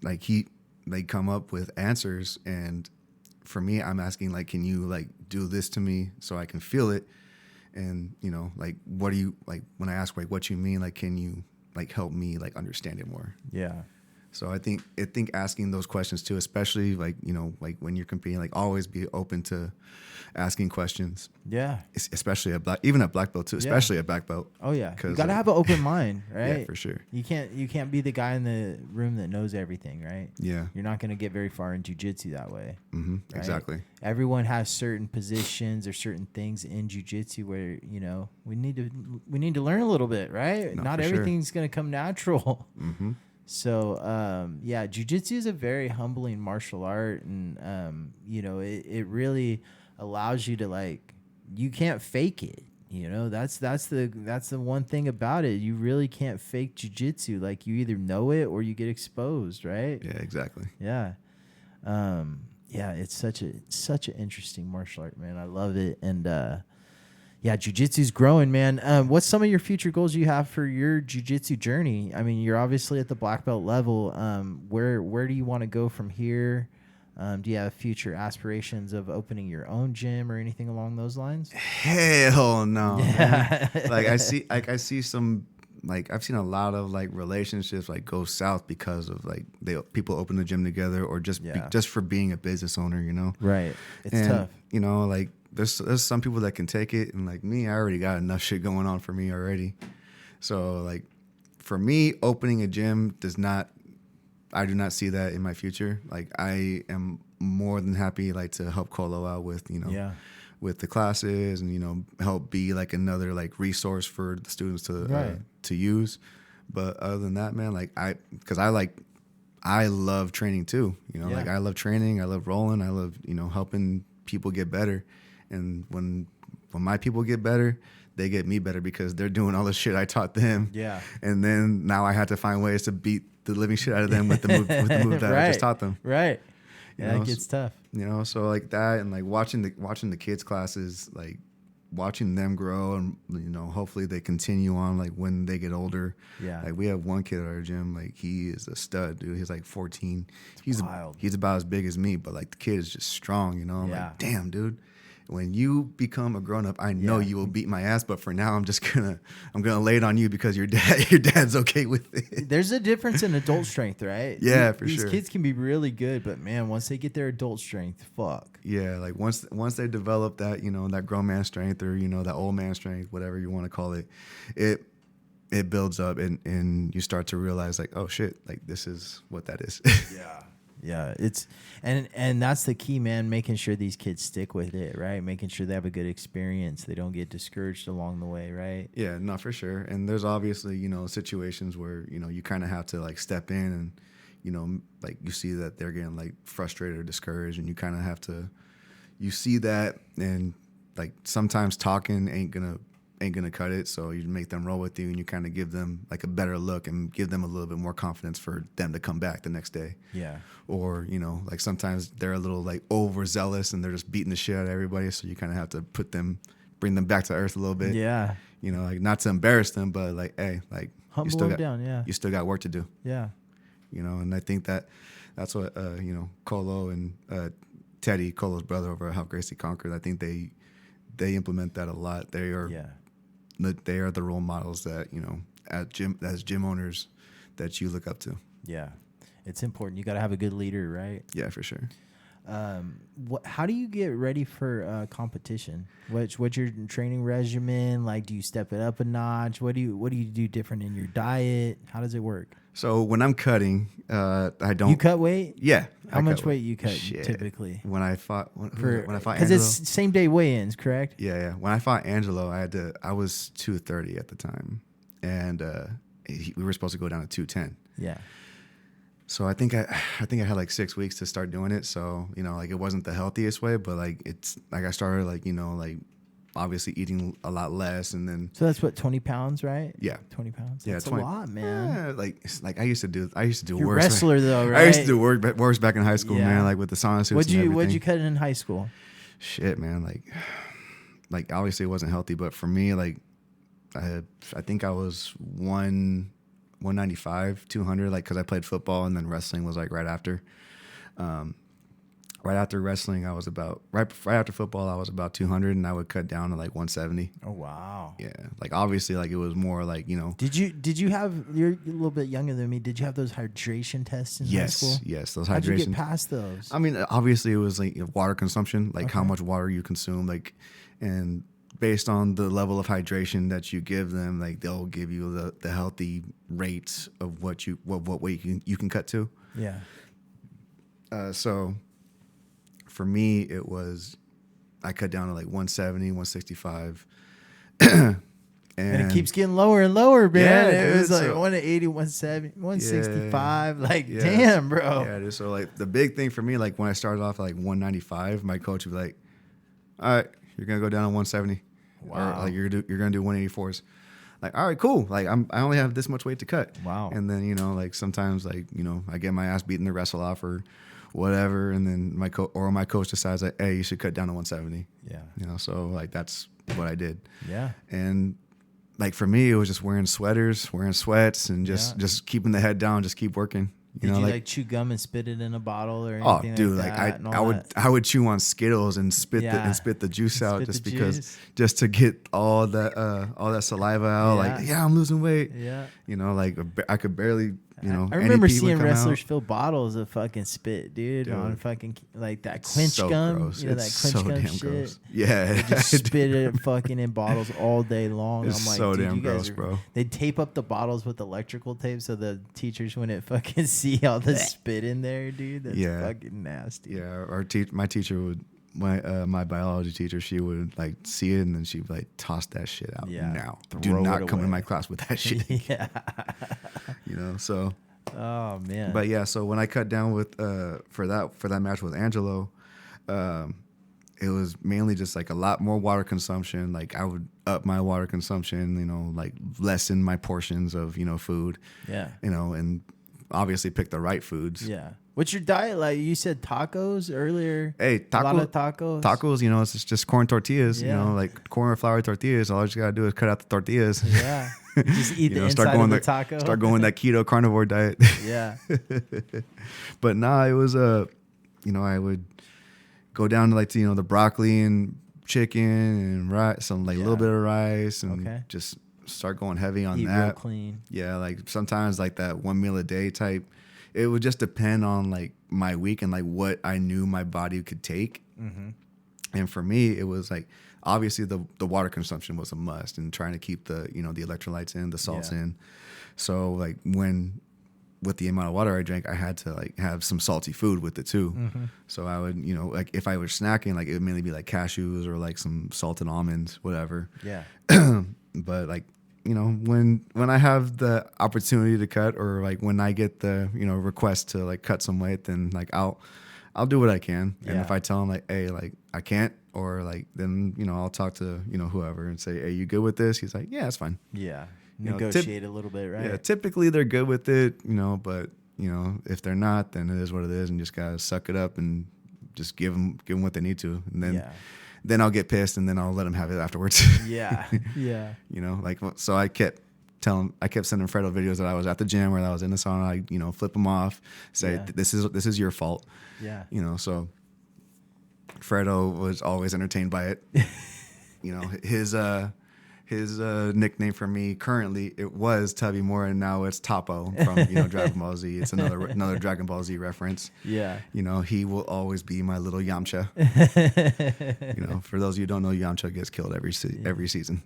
S3: they come up with answers. And for me, I'm asking, can you do this to me so I can feel it? And, what do you, when I ask, what you mean, can you help me understand it more?
S2: Yeah.
S3: So I think asking those questions too, especially when you're competing, always be open to asking questions.
S2: Yeah.
S3: Especially even at black belt too, especially at black belt.
S2: Oh yeah. You gotta have an open mind, right?
S3: Yeah, for sure.
S2: You can't be the guy in the room that knows everything, right?
S3: Yeah.
S2: You're not gonna get very far in jiu-jitsu that way.
S3: Mm-hmm.
S2: Right?
S3: Exactly.
S2: Everyone has certain positions or certain things in jiu-jitsu where, we need to learn a little bit, right?
S3: No,
S2: not everything's gonna come natural.
S3: Mm-hmm.
S2: So, jiu-jitsu is a very humbling martial art, and, it really allows you to you can't fake it. That's the one thing about it. You really can't fake jiu-jitsu. You either know it or you get exposed, right?
S3: Yeah, exactly.
S2: Yeah. It's such an interesting martial art, man. I love it. And, jiu-jitsu's growing, man. What's some of your future goals you have for your jiu-jitsu journey? I mean, you're obviously at the black belt level. Where do you want to go from here? Do you have future aspirations of opening your own gym or anything along those lines?
S3: Hell no. Yeah. I see some, I've seen a lot of relationships go south because of people open the gym together, or just for being a business owner,
S2: Right. It's tough.
S3: There's some people that can take it, and me, I already got enough shit going on for me already. So for me, opening a gym I do not see that in my future. I am more than happy to help Colo out with with the classes, and help be another resource for the students to use. But other than that, man, I love training too. I love training, I love rolling, I love helping people get better. And when my people get better, they get me better because they're doing all the shit I taught them.
S2: Yeah.
S3: And then now I have to find ways to beat the living shit out of them with the move that I just taught them.
S2: Right. Yeah, it gets tough.
S3: So that, and watching the kids' classes, watching them grow, and hopefully they continue on when they get older.
S2: Yeah.
S3: We have one kid at our gym, he is a stud, dude. He's 14. He's
S2: wild.
S3: He's about as big as me, but the kid is just strong, I'm damn, dude. When you become a grown up, I know you will beat my ass, but for now I'm gonna lay it on you because your dad's okay with it.
S2: There's a difference in adult strength, right?
S3: Yeah, for
S2: These
S3: sure.
S2: kids can be really good, but man, once they get their adult strength, fuck.
S3: Yeah, once they develop that, that grown man strength, or that old man strength, whatever you want to call it, it builds up, and you start to realize oh shit, this is what that is.
S2: Yeah. Yeah, it's and that's the key, man, making sure these kids stick with it, right? Making sure they have a good experience. They don't get discouraged along the way, right?
S3: Yeah, no, for sure. And there's obviously, situations where, you kind of have to like step in and, like you see that they're getting like frustrated or discouraged, and you kind of have to, you see that, and like sometimes talking ain't gonna cut it. So you make them roll with you, and you kind of give them like a better look and give them a little bit more confidence for them to come back the next day.
S2: Yeah.
S3: Or, like sometimes they're a little like overzealous and they're just beating the shit out of everybody. So you kind of have to bring them back to earth a little bit.
S2: Yeah.
S3: Like not to embarrass them, but like, hey, like
S2: Humble them down. Yeah.
S3: You still got work to do.
S2: Yeah.
S3: And I think that's what, Colo and Teddy, Colo's brother over at Help Gracie Conquered, I think they implement that a lot. They are the role models that, as gym owners that you look up to.
S2: Yeah. It's important. You got to have a good leader, right?
S3: Yeah, for sure.
S2: How do you get ready for competition? What's your training regimen? Like, do you step it up a notch? What do you do different in your diet? How does it work?
S3: So when I'm cutting, I don't.
S2: You cut weight?
S3: Yeah.
S2: How much weight you cut typically?
S3: When I fought Angelo,
S2: because it's same day weigh-ins, correct?
S3: Yeah. When I fought Angelo, I was 230 at the time, and we were supposed to go down to 210.
S2: Yeah.
S3: So I think I had like 6 weeks to start doing it. So, like it wasn't the healthiest way, but like it's like I started like, like obviously eating a lot less, and then.
S2: So that's what, 20 pounds, right?
S3: Yeah.
S2: 20 pounds.
S3: Yeah,
S2: That's
S3: 20,
S2: a lot, man.
S3: Yeah, like I used to do
S2: You're
S3: worse.
S2: a wrestler though, right?
S3: I used to do worse back in high school,
S2: Yeah.
S3: man, like with the sauna suits.
S2: What'd you cut in high school?
S3: Shit, man, like obviously it wasn't healthy, but for me, like I think I was 195, 200, like because I played football, and then wrestling was like right after. Right after wrestling, I was about right after football, I was about 200, and I would cut down to like 170.
S2: Oh wow!
S3: Yeah, like obviously, like it was more like
S2: Did you have? You're a little bit younger than me. Did you have those hydration tests in high school?
S3: Yes, those
S2: How'd
S3: hydration.
S2: you get past those?
S3: I mean, obviously, it was like water consumption, like how much water you consume, like, and based on the level of hydration that you give them, like they'll give you the healthy rates of what weight you can cut to.
S2: Yeah.
S3: So for me, I cut down to like 170, 165. And
S2: it keeps getting lower and lower, man.
S3: Yeah,
S2: it was
S3: dude,
S2: like
S3: so
S2: 180, 170, 165.
S3: Yeah.
S2: Like,
S3: Yeah.
S2: damn, bro.
S3: Yeah, dude. So like the big thing for me, like when I started off at like 195, my coach would be like, all right, you're going to go down to 170.
S2: Wow.
S3: Or like you're going to do 184s. Like, all right, cool. Like I only have this much weight to cut.
S2: Wow.
S3: And then, like sometimes like, I get my ass beaten the wrestle off or whatever. And then my coach decides like, hey, you should cut down to 170.
S2: Yeah.
S3: So like that's what I did.
S2: Yeah.
S3: And like for me, it was just wearing sweaters, wearing sweats, and just keeping the head down, just keep working.
S2: Did you like chew gum and spit it in a bottle or anything?
S3: Oh, dude, like I would chew on Skittles and spit the juice out just to get all that saliva out.
S2: Yeah.
S3: Like, I'm losing weight.
S2: Yeah.
S3: Like I could barely.
S2: I remember seeing wrestlers fill bottles of fucking spit, dude. On fucking like that quench
S3: so
S2: gum.
S3: Gross.
S2: That
S3: it's
S2: quench
S3: so
S2: gum
S3: damn
S2: shit.
S3: Gross. Yeah,
S2: they just spit it fucking in bottles all day long.
S3: It's
S2: I'm like,
S3: so
S2: dude,
S3: damn
S2: you guys
S3: gross, bro.
S2: They'd tape up the bottles with electrical tape so the teachers wouldn't fucking see all the spit in there, dude. That's fucking nasty.
S3: Yeah, my teacher would. My biology teacher, she would like see it and then she'd like toss that shit out now. Do not come in my class with that shit.
S2: Yeah.
S3: So.
S2: Oh man.
S3: But yeah, so when I cut down with for that match with Angelo, it was mainly just like a lot more water consumption. Like I would up my water consumption, like lessen my portions of food.
S2: Yeah.
S3: And obviously pick the right foods.
S2: Yeah. What's your diet like? You said tacos earlier.
S3: Hey,
S2: a lot of tacos.
S3: Tacos, it's just corn tortillas. Like corn or flour tortillas. All you gotta do is cut out the tortillas.
S2: Yeah. Just eat the inside of the taco.
S3: Start going that keto carnivore diet.
S2: Yeah.
S3: But it was I would go down to like the broccoli and chicken and rice, some like a little bit of rice, and just start going heavy on
S2: eat
S3: that.
S2: Real clean.
S3: Yeah, like sometimes like that one meal a day type. It would just depend on like my week and like what I knew my body could take. Mm-hmm. And for me, it was like obviously the water consumption was a must, and trying to keep the the electrolytes in, the salts in. So like when with the amount of water I drank, I had to like have some salty food with it too.
S2: Mm-hmm.
S3: So I would, like if I was snacking, like it would mainly be like cashews or like some salted almonds, whatever.
S2: Yeah.
S3: But like, when I have the opportunity to cut, or like when I get the, request to like cut some weight, then like I'll do what I can. And
S2: Yeah.
S3: if I tell them like, hey, like I can't, or like, then, I'll talk to, whoever and say, hey, you good with this? He's like, yeah, it's fine.
S2: Yeah.
S3: know,
S2: Negotiate a little bit, right?
S3: Yeah, typically they're good with it, but if they're not, then it is what it is, and you just gotta suck it up and just give them what they need to, and then I'll get pissed, and then I'll let them have it afterwards.
S2: Yeah, yeah.
S3: So I kept sending Fredo videos that I was at the gym or that I was in the sauna. I flip them off, say this is your fault.
S2: Yeah.
S3: So Fredo was always entertained by it. His nickname for me currently, it was Tubby Moore, and now it's Topo from Dragon Ball Z. It's another Dragon Ball Z reference.
S2: Yeah.
S3: He will always be my little Yamcha. For those of you who don't know, Yamcha gets killed every season.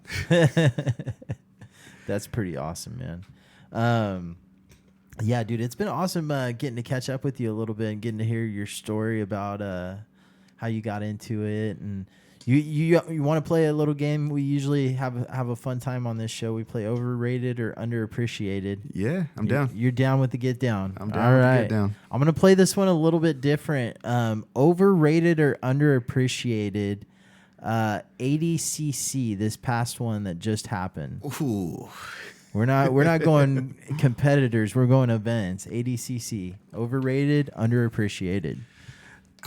S2: That's pretty awesome, man. Yeah, dude, it's been awesome getting to catch up with you a little bit and getting to hear your story about how you got into it. And you want to play a little game? We usually have a fun time on this show. We play overrated or underappreciated.
S3: Yeah, I'm down.
S2: You're down with the get down.
S3: I'm down with the get down.
S2: I'm gonna play this one a little bit different. Overrated or underappreciated. ADCC, this past one that just happened.
S3: Ooh.
S2: We're not going competitors. We're going events. ADCC, overrated, underappreciated.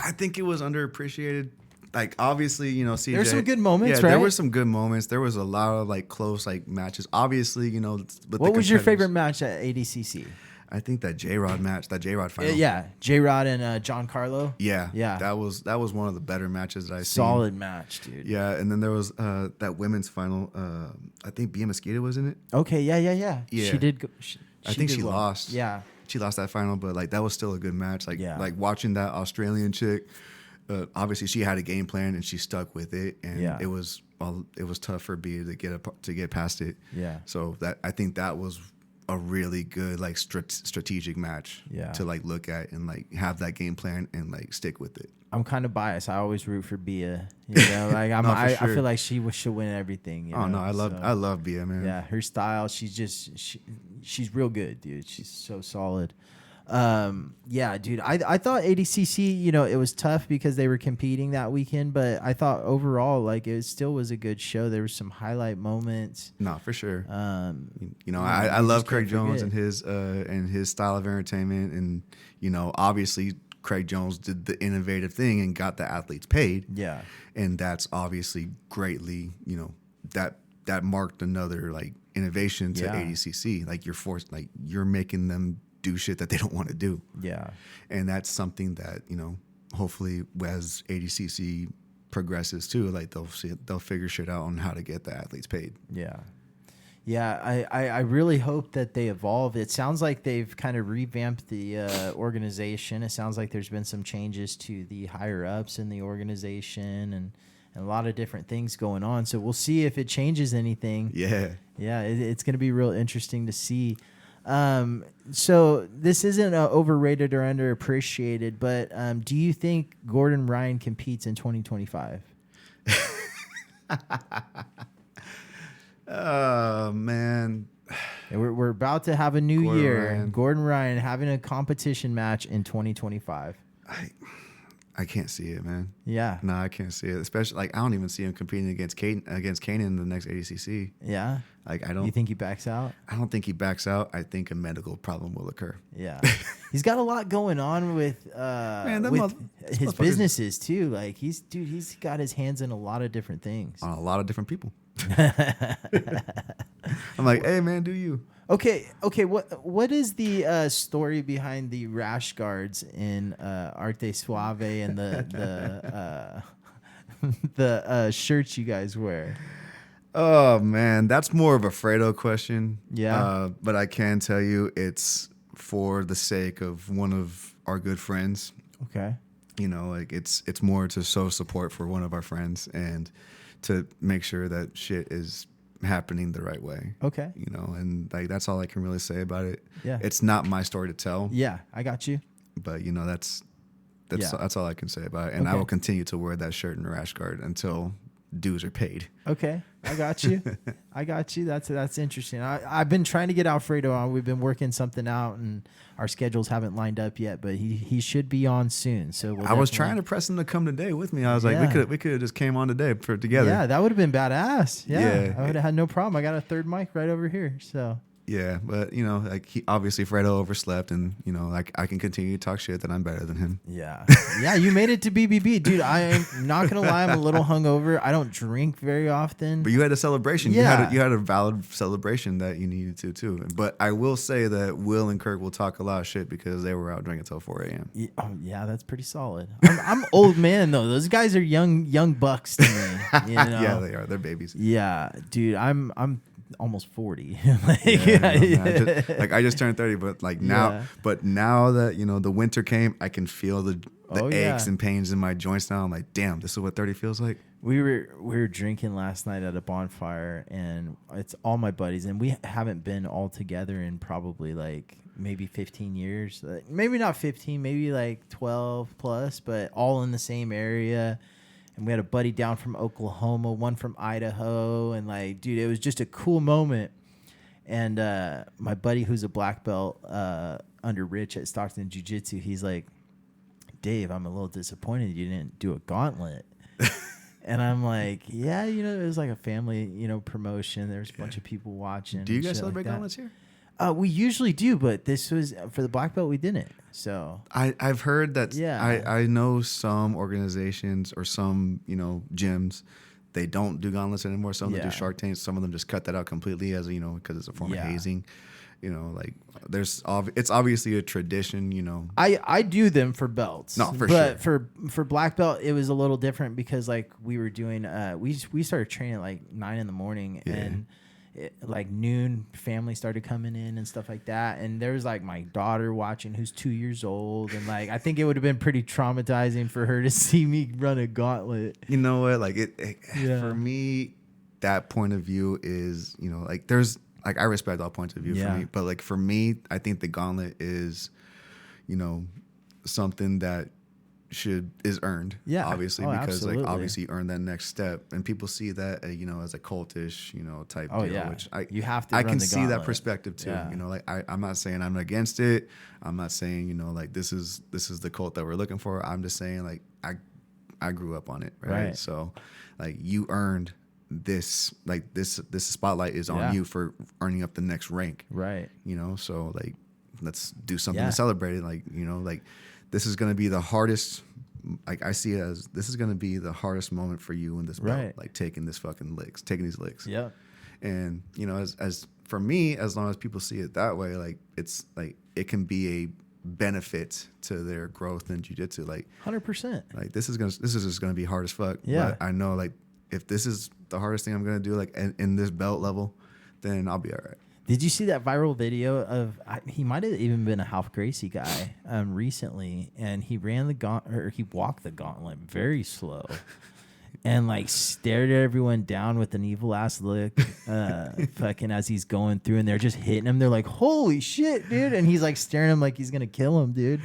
S3: I think it was underappreciated. Like, obviously, CJ.
S2: There's some good moments,
S3: yeah,
S2: right?
S3: There were some good moments. There was a lot of like close like matches. Obviously,
S2: what was your favorite match at ADCC?
S3: I think that J-Rod match, that J-Rod final.
S2: Yeah, J-Rod and John Carlo.
S3: Yeah. That was one of the better matches that I seen.
S2: Solid match, dude.
S3: Yeah, and then there was that women's final. I think Bia Mosquito was in it.
S2: Okay, yeah. She did.
S3: I think she
S2: well.
S3: lost.
S2: Yeah,
S3: she lost that final, but like that was still a good match. Like watching that Australian chick. Obviously, she had a game plan and she stuck with it, and it was tough for Bia to get past it.
S2: Yeah.
S3: So I think that was a really good like strategic match to like look at and like have that game plan and like stick with it.
S2: I'm kind of biased. I always root for Bia. Like I feel like she should win everything.
S3: No, I love Bia, man.
S2: Yeah, her style. She's real good, dude. She's so solid. Yeah, dude. I thought ADCC, it was tough because they were competing that weekend, but I thought overall, like, it still was a good show. There were some highlight moments.
S3: No, for sure. I love Craig Jones and his style of entertainment, and obviously Craig Jones did the innovative thing and got the athletes paid.
S2: Yeah,
S3: and that's obviously greatly, that marked another like innovation to ADCC. Like you're making them do shit that they don't want to do.
S2: Yeah.
S3: And that's something that, hopefully as ADCC progresses too, like they'll figure shit out on how to get the athletes paid.
S2: Yeah. Yeah, I really hope that they evolve. It sounds like they've kind of revamped the organization. It sounds like there's been some changes to the higher ups in the organization and a lot of different things going on. So we'll see if it changes anything.
S3: Yeah.
S2: Yeah, it's going to be real interesting to see. So this isn't overrated or underappreciated, but do you think Gordon Ryan competes in 2025?
S3: Oh, man.
S2: And we're about to have a new year. Gordon Ryan having a competition match in 2025.
S3: I can't see it, man.
S2: Yeah.
S3: No, I can't see it. Especially, like, I don't even see him competing against Kanan in the next ADCC.
S2: Yeah?
S3: Like, I don't...
S2: You think he backs out?
S3: I don't think he backs out. I think a medical problem will occur.
S2: Yeah. He's got a lot going on with his businesses, too. Like, he's got his hands in a lot of different things.
S3: On a lot of different people. I'm like, hey, man, do you?
S2: Okay. What is the story behind the rash guards in Arte Suave and the shirts you guys wear?
S3: Oh man, that's more of a Fredo question.
S2: Yeah.
S3: But I can tell you, it's for the sake of one of our good friends.
S2: Okay.
S3: Like it's more to show support for one of our friends and to make sure that shit is happening the right way.
S2: Okay.
S3: You know, and like that's all I can really say about it.
S2: Yeah.
S3: It's not my story to tell.
S2: Yeah, I got you.
S3: But you know, that's
S2: Yeah.
S3: all I can say about it. And I
S2: Okay.
S3: will continue to wear that shirt and rash guard until dues are paid.
S2: Okay, I got you. I got you. That's interesting. I've been trying to get Alfredo on. We've been working something out, and our schedules haven't lined up yet. But he should be on soon. So
S3: I was trying to press him to come today with me. I was like,
S2: Yeah.
S3: we could have just came on today together.
S2: Yeah, that would have been badass. Yeah,
S3: Yeah.
S2: I would have had no problem. I got a third mic right over here. So
S3: Yeah, but you know, like obviously Fredo overslept, and you know, like I can continue to talk shit that I'm better than him.
S2: yeah, yeah. You made it to BBB, dude. I am not gonna lie. I'm a little hungover. I don't drink very often.
S3: But you had a celebration.
S2: Yeah.
S3: You had a valid celebration that you needed to too. But I will say that Will and Kirk will talk a lot of shit because they were out drinking until 4 a.m.
S2: Yeah, that's pretty solid. I'm old man though. Those guys are young bucks to me. You know?
S3: Yeah, they are. They're babies.
S2: Yeah, dude. I'm almost 40.
S3: I just turned 30, but like now,
S2: Yeah.
S3: but now that you know the winter came, I can feel the
S2: Oh,
S3: aches
S2: yeah.
S3: and pains in my joints now. I'm like, damn, this is what 30 feels like.
S2: We were drinking last night at a bonfire, and it's all my buddies, and we haven't been all together in probably like maybe 15 years. Maybe not 15, maybe like 12 plus, but all in the same area. And we had a buddy down from Oklahoma, one from Idaho, and like, dude, it was just a cool moment. And my buddy, who's a black belt under Rich at Stockton Jiu-Jitsu, he's like, Dave, I'm a little disappointed you didn't do a gauntlet. And I'm like, yeah, you know, it was like a family, you know, promotion. There's a bunch of people watching.
S3: Do you
S2: and
S3: guys
S2: shit
S3: celebrate
S2: like that.
S3: gauntlets here?
S2: We usually do, but this was for the black belt. We didn't. So
S3: I've heard that.
S2: Yeah.
S3: I know some organizations or some gyms, they don't do gauntlets anymore. Some of them
S2: Yeah.
S3: do shark tanks. Some of them just cut that out completely as because it's a form
S2: Yeah.
S3: of hazing. Like it's obviously a tradition.
S2: I do them for belts.
S3: No, for
S2: but
S3: sure.
S2: for black belt, it was a little different because like we were doing we started training at like 9 a.m.
S3: Yeah.
S2: and like noon, family started coming in and stuff like that. And there was like my daughter watching who's 2 years old, and like I think it would have been pretty traumatizing for her to see me run a gauntlet.
S3: You know what? Like
S2: Yeah.
S3: for me, that point of view is like there's like I respect all points of view
S2: Yeah.
S3: for me, but like for me, I think the gauntlet is something that is earned.
S2: Yeah.
S3: Obviously,
S2: Oh,
S3: because
S2: absolutely.
S3: like obviously you earn that next step, and people see that as a cultish type
S2: Oh,
S3: deal.
S2: yeah.
S3: Which
S2: You have to
S3: I
S2: run
S3: can
S2: the
S3: see that
S2: gauntlet.
S3: perspective too.
S2: Yeah.
S3: Like I'm not saying I'm against it. I'm not saying like this is the cult that we're looking for. I'm just saying like I grew up on it, right? So like you earned this spotlight is on
S2: Yeah.
S3: you for earning up the next rank,
S2: Right.
S3: so like let's do something
S2: Yeah.
S3: to celebrate it. Like like this is going to be the hardest, like I see it as this is going to be the hardest moment for you in this belt,
S2: Right.
S3: like taking these licks.
S2: Yeah.
S3: And as for me, as long as people see it that way, like it's like it can be a benefit to their growth in jiu-jitsu. Like
S2: 100%.
S3: like this is just gonna be hard as fuck.
S2: Yeah.
S3: But I know like if this is the hardest thing I'm gonna do, like in this belt level, then I'll be all right.
S2: Did you see that viral video of he might have even been a Half Gracie guy recently, and he ran he walked the gauntlet very slow, and like stared at everyone down with an evil ass look, fucking as he's going through, and they're just hitting him. They're like, "Holy shit, dude!" And he's like staring at him like he's gonna kill him, dude.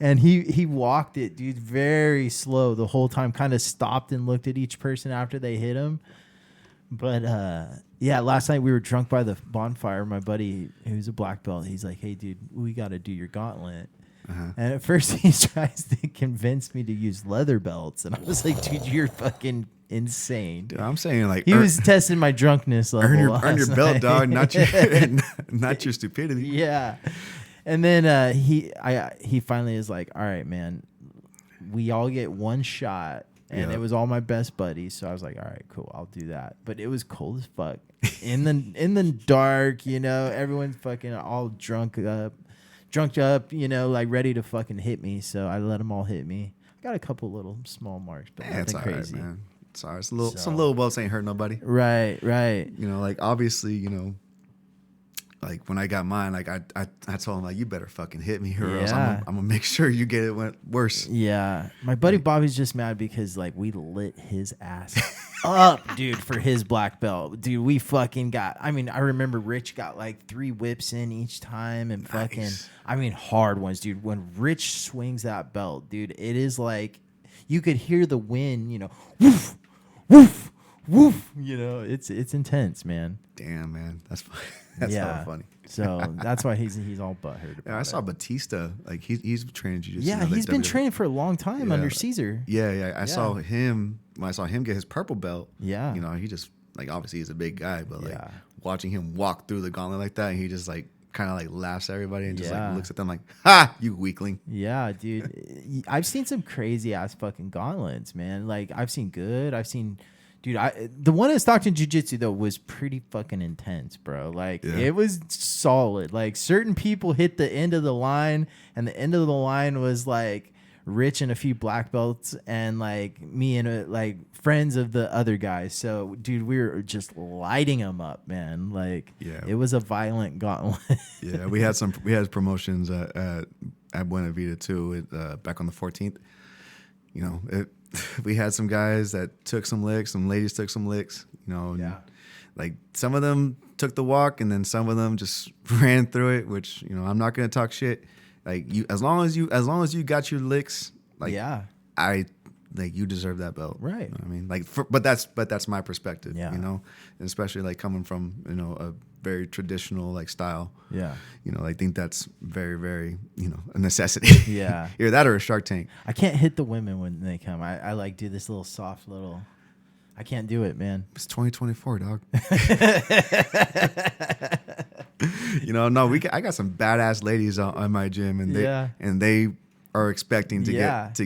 S2: And he walked it, dude, very slow the whole time. Kind of stopped and looked at each person after they hit him. But yeah, last night we were drunk by the bonfire. My buddy, who's a black belt, he's like, "Hey, dude, we got to do your gauntlet."
S3: Uh-huh.
S2: And at first he tries to convince me to use leather belts, and I was like, "Dude, you're fucking insane."
S3: Dude, I'm saying like
S2: He was testing my drunkenness level.
S3: earn your
S2: last
S3: belt,
S2: night.
S3: dog, not your not your stupidity.
S2: Yeah. And then he finally is like, "All right, man, we all get one shot." And
S3: Yeah.
S2: it was all my best buddies, so I was like, "All right, cool, I'll do that." But it was cold as fuck in the dark, everyone's fucking all drunk up, like ready to fucking hit me. So I let them all hit me. Got a couple little small marks, but
S3: Yeah, it's
S2: nothing
S3: all right,
S2: crazy.
S3: man. It's all right. Some
S2: So-
S3: little welts ain't hurt nobody.
S2: Right.
S3: Like obviously, like when I got mine, like I told him like, you better fucking hit me or else
S2: Yeah.
S3: I'm gonna make sure you get it worse.
S2: Yeah. My buddy Bobby's just mad because like we lit his ass up, dude, for his black belt. Dude, we fucking got, I mean, I remember Rich got like 3 whips in each time and fucking,
S3: Nice.
S2: I mean, hard ones, dude. When Rich swings that belt, dude, it is like you could hear the wind, you know, woof, woof, woof. You know, it's intense, man.
S3: Damn, man, that's funny. That's hella funny.
S2: So that's why he's all butthurt about
S3: Yeah, I saw
S2: it.
S3: Batista. Like he's training jiu-jitsu.
S2: Yeah,
S3: now, like
S2: he's been
S3: WWE.
S2: training for a long time
S3: Yeah.
S2: under Caesar.
S3: Yeah. I saw him when I saw him get his purple belt.
S2: Yeah.
S3: You know, he just like obviously he's a big guy, but like
S2: Yeah.
S3: watching him walk through the gauntlet like that, he just like kind of like laughs at everybody and just
S2: Yeah.
S3: like looks at them like, "Ha, you weakling."
S2: Yeah, dude. I've seen some crazy ass fucking gauntlets, man. Like I've seen good. I've seen, dude. The one in Stockton Jiu-Jitsu though was pretty fucking intense, bro. Like
S3: Yeah.
S2: it was solid. Like certain people hit the end of the line, and the end of the line was like Rich and a few black belts, and like me and like friends of the other guys. So, dude, we were just lighting them up, man. Like,
S3: Yeah.
S2: it was a violent gauntlet.
S3: Yeah, we had promotions at Buena Vida too. Back on the 14th. You know, we had some guys that took some licks, some ladies took some licks. You know, and,
S2: Yeah.
S3: like some of them took the walk, and then some of them just ran through it. Which, you know, I'm not gonna talk shit. Like you, as long as you got your licks, like
S2: Yeah.
S3: You deserve that belt,
S2: Right.
S3: You know what I mean, like, but that's my perspective,
S2: Yeah.
S3: you know, and especially like coming from, you know, a very traditional like style,
S2: Yeah.
S3: you know, I think that's very, very, you know, a necessity.
S2: Yeah.
S3: Either that or a Shark Tank.
S2: I can't hit the women when they come. I like do this little soft little. I can't do it, man.
S3: It's 2024, dog. You know, no, I got some badass ladies on my gym, and they are expecting to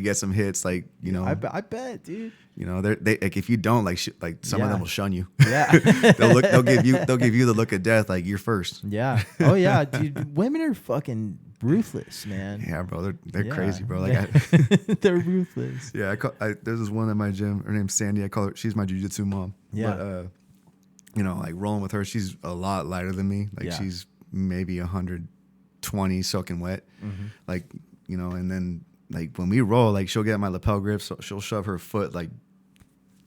S3: get some hits, like, you know.
S2: I bet, dude.
S3: You know, they like, if you don't, like some of them will shun you.
S2: Yeah.
S3: they'll give you the look of death, like you're first.
S2: Yeah. Oh yeah, dude. Women are fucking ruthless, man.
S3: Yeah, bro, they're
S2: Yeah.
S3: crazy, bro. Like
S2: they're ruthless.
S3: yeah, there's this one at my gym. Her name's Sandy. I call her. She's my jiu-jitsu mom.
S2: Yeah.
S3: But, you know, like rolling with her, she's a lot lighter than me. Like she's maybe 120 soaking wet.
S2: Mm-hmm.
S3: Like, you know, and then like when we roll, like she'll get my lapel grip, so she'll shove her foot like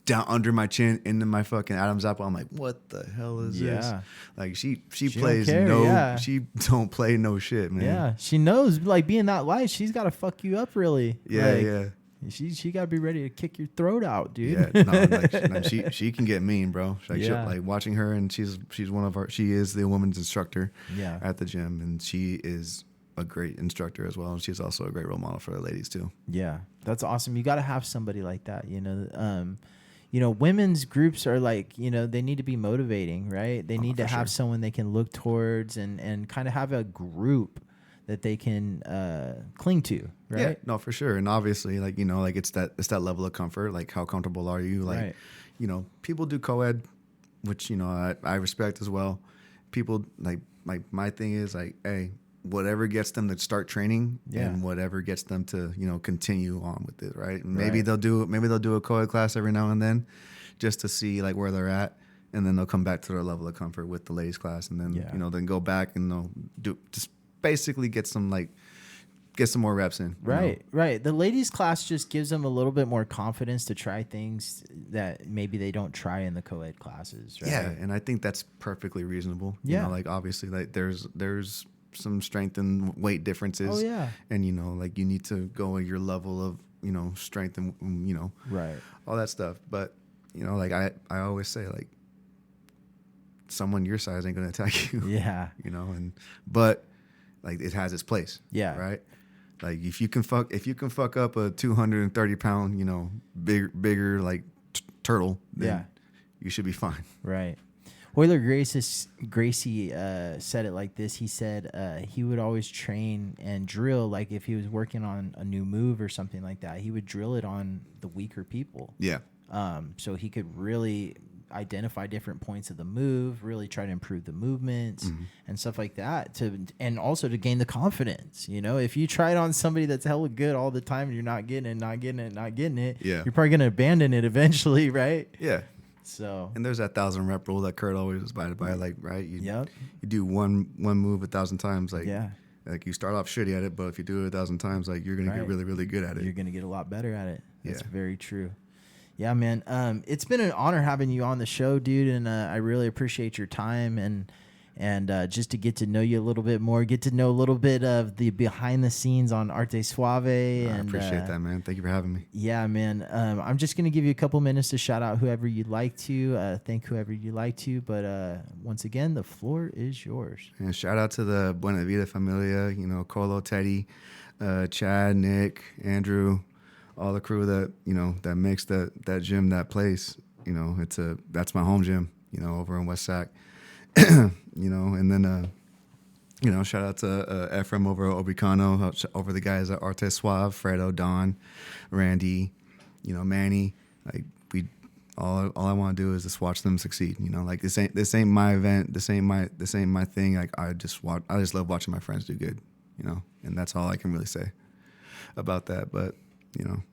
S3: down under my chin into my fucking Adam's apple. I'm like, what the hell is this? Like she plays
S2: don't care,
S3: she don't play no shit, man.
S2: Yeah, she knows. Like being that light, she's got to fuck you up, really.
S3: Yeah,
S2: Like,
S3: yeah.
S2: She got to be ready to kick your throat out, dude.
S3: Yeah, no, like, she can get mean, bro. Like,
S2: Yeah.
S3: like watching her, and she is the women's instructor
S2: Yeah.
S3: at the gym, and she is a great instructor as well. And she's also a great role model for the ladies too.
S2: Yeah, that's awesome. You got to have somebody like that, you know. You know, women's groups are like, you know, they need to be motivating, right? They need to have someone they can look towards and kind of have a group that they can cling to, right?
S3: Yeah, no, for sure. And obviously, like, you know, like it's that level of comfort. Like, how comfortable are you? Like,
S2: Right.
S3: you know, people do co-ed, which, you know, I respect as well. People like my thing is like, hey, whatever gets them to start training and whatever gets them to, you know, continue on with it, right? Maybe they'll do a co-ed class every now and then just to see like where they're at, and then they'll come back to their level of comfort with the ladies class, and then you know, then go back and they'll do just basically get some more reps in.
S2: Right, right. The ladies class just gives them a little bit more confidence to try things that maybe they don't try in the co-ed classes, right?
S3: Yeah, and I think that's perfectly reasonable.
S2: Yeah.
S3: You know, like obviously like there's some strength and weight differences.
S2: Oh, yeah.
S3: And, you know, like you need to go at your level of, you know, strength and, you know,
S2: Right.
S3: all that stuff. But, you know, like I always say, like, someone your size ain't going to attack you.
S2: Yeah.
S3: You know, but like it has its place.
S2: Yeah.
S3: Right. Like if you can fuck up a 230 pound, you know, bigger like turtle, then you should be fine.
S2: Right. Euler Gracie said it like this. He said he would always train and drill, like if he was working on a new move or something like that, he would drill it on the weaker people.
S3: Yeah.
S2: So he could really identify different points of the move, really try to improve the movements and stuff like that, and also to gain the confidence. You know, if you try it on somebody that's hella good all the time and you're not getting it,
S3: Yeah.
S2: you're probably going to abandon it eventually, right?
S3: Yeah.
S2: So,
S3: and there's that 1,000 rep rule that Kurt always was by, like, right?
S2: Yep.
S3: You do one move 1,000 times, like,
S2: yeah,
S3: like you start off shitty at it, but if you do it 1,000 times, like you're gonna
S2: Right.
S3: get really, really good at it.
S2: you're gonna get a lot better at it. That's
S3: Yeah.
S2: very true. Yeah, man. It's been an honor having you on the show, dude, and I really appreciate your time and just to get to know you a little bit more, get to know a little bit of the behind the scenes on Arte Suave.
S3: I
S2: And
S3: appreciate that, man. Thank you for having me.
S2: Yeah, man. I'm just going to give you a couple minutes to shout out whoever you'd like to, thank whoever you'd like to. But once again, the floor is yours.
S3: And shout out to the Buena Vida Familia, you know, Colo, Teddy, Chad, Nick, Andrew, all the crew that, you know, that makes that gym, that place. You know, that's my home gym, you know, over in West Sac. You know, and then, you know, shout out to Ephraim over at Obicano, over the guys at Arte Suave, Fredo, Don, Randy, you know, Manny. Like all I want to do is just watch them succeed. You know, like this ain't my event. This ain't my thing. Like I just love watching my friends do good. You know, and that's all I can really say about that. But you know,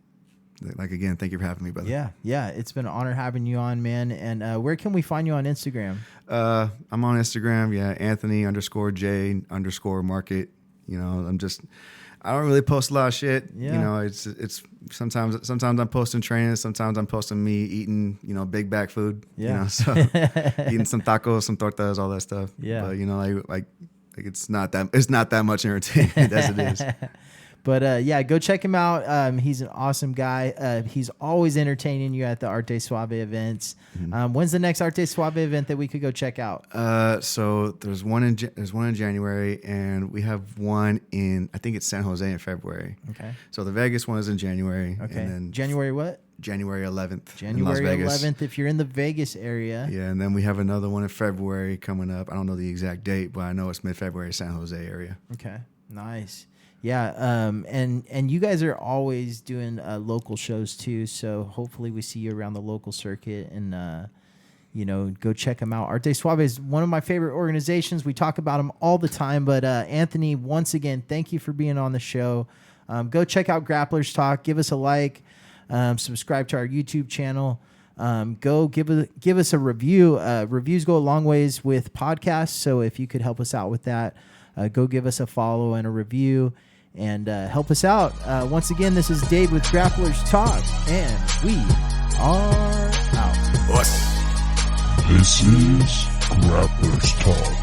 S3: like again, thank you for having me, brother.
S2: Yeah. It's been an honor having you on, man. And where can we find you on Instagram?
S3: I'm on Instagram. Yeah, Anthony_J_market. You know, I don't really post a lot of shit.
S2: Yeah.
S3: You know, it's sometimes I'm posting training. Sometimes I'm posting me eating, you know, big back food.
S2: Yeah.
S3: You know, so eating some tacos, some tortas, all that stuff.
S2: Yeah.
S3: But you know, like it's not that much entertainment as it is.
S2: But yeah, go check him out. He's an awesome guy. He's always entertaining you at the Arte Suave events.
S3: Mm-hmm.
S2: When's the next Arte Suave event that we could go check out?
S3: So there's one in January, and we have one in, I think it's San Jose in February.
S2: Okay.
S3: So the Vegas one is in January.
S2: Okay.
S3: And then
S2: January what?
S3: January 11th.
S2: January
S3: in Las Vegas.
S2: 11th. If you're in the Vegas area.
S3: Yeah, and then we have another one in February coming up. I don't know the exact date, but I know it's mid-February, San Jose area.
S2: Okay. Nice. Yeah, and you guys are always doing local shows too, so hopefully we see you around the local circuit, and you know, go check them out. Arte Suave is one of my favorite organizations. We talk about them all the time, but Anthony, once again, thank you for being on the show. Go check out Grapplers Talk. Give us a like. Subscribe to our YouTube channel. Go give us a review. Reviews go a long ways with podcasts, so if you could help us out with that, go give us a follow and a review. And help us out. Once again, this is Dave with Grapplers Talk, and we are out.
S3: Us.
S1: This is Grapplers Talk.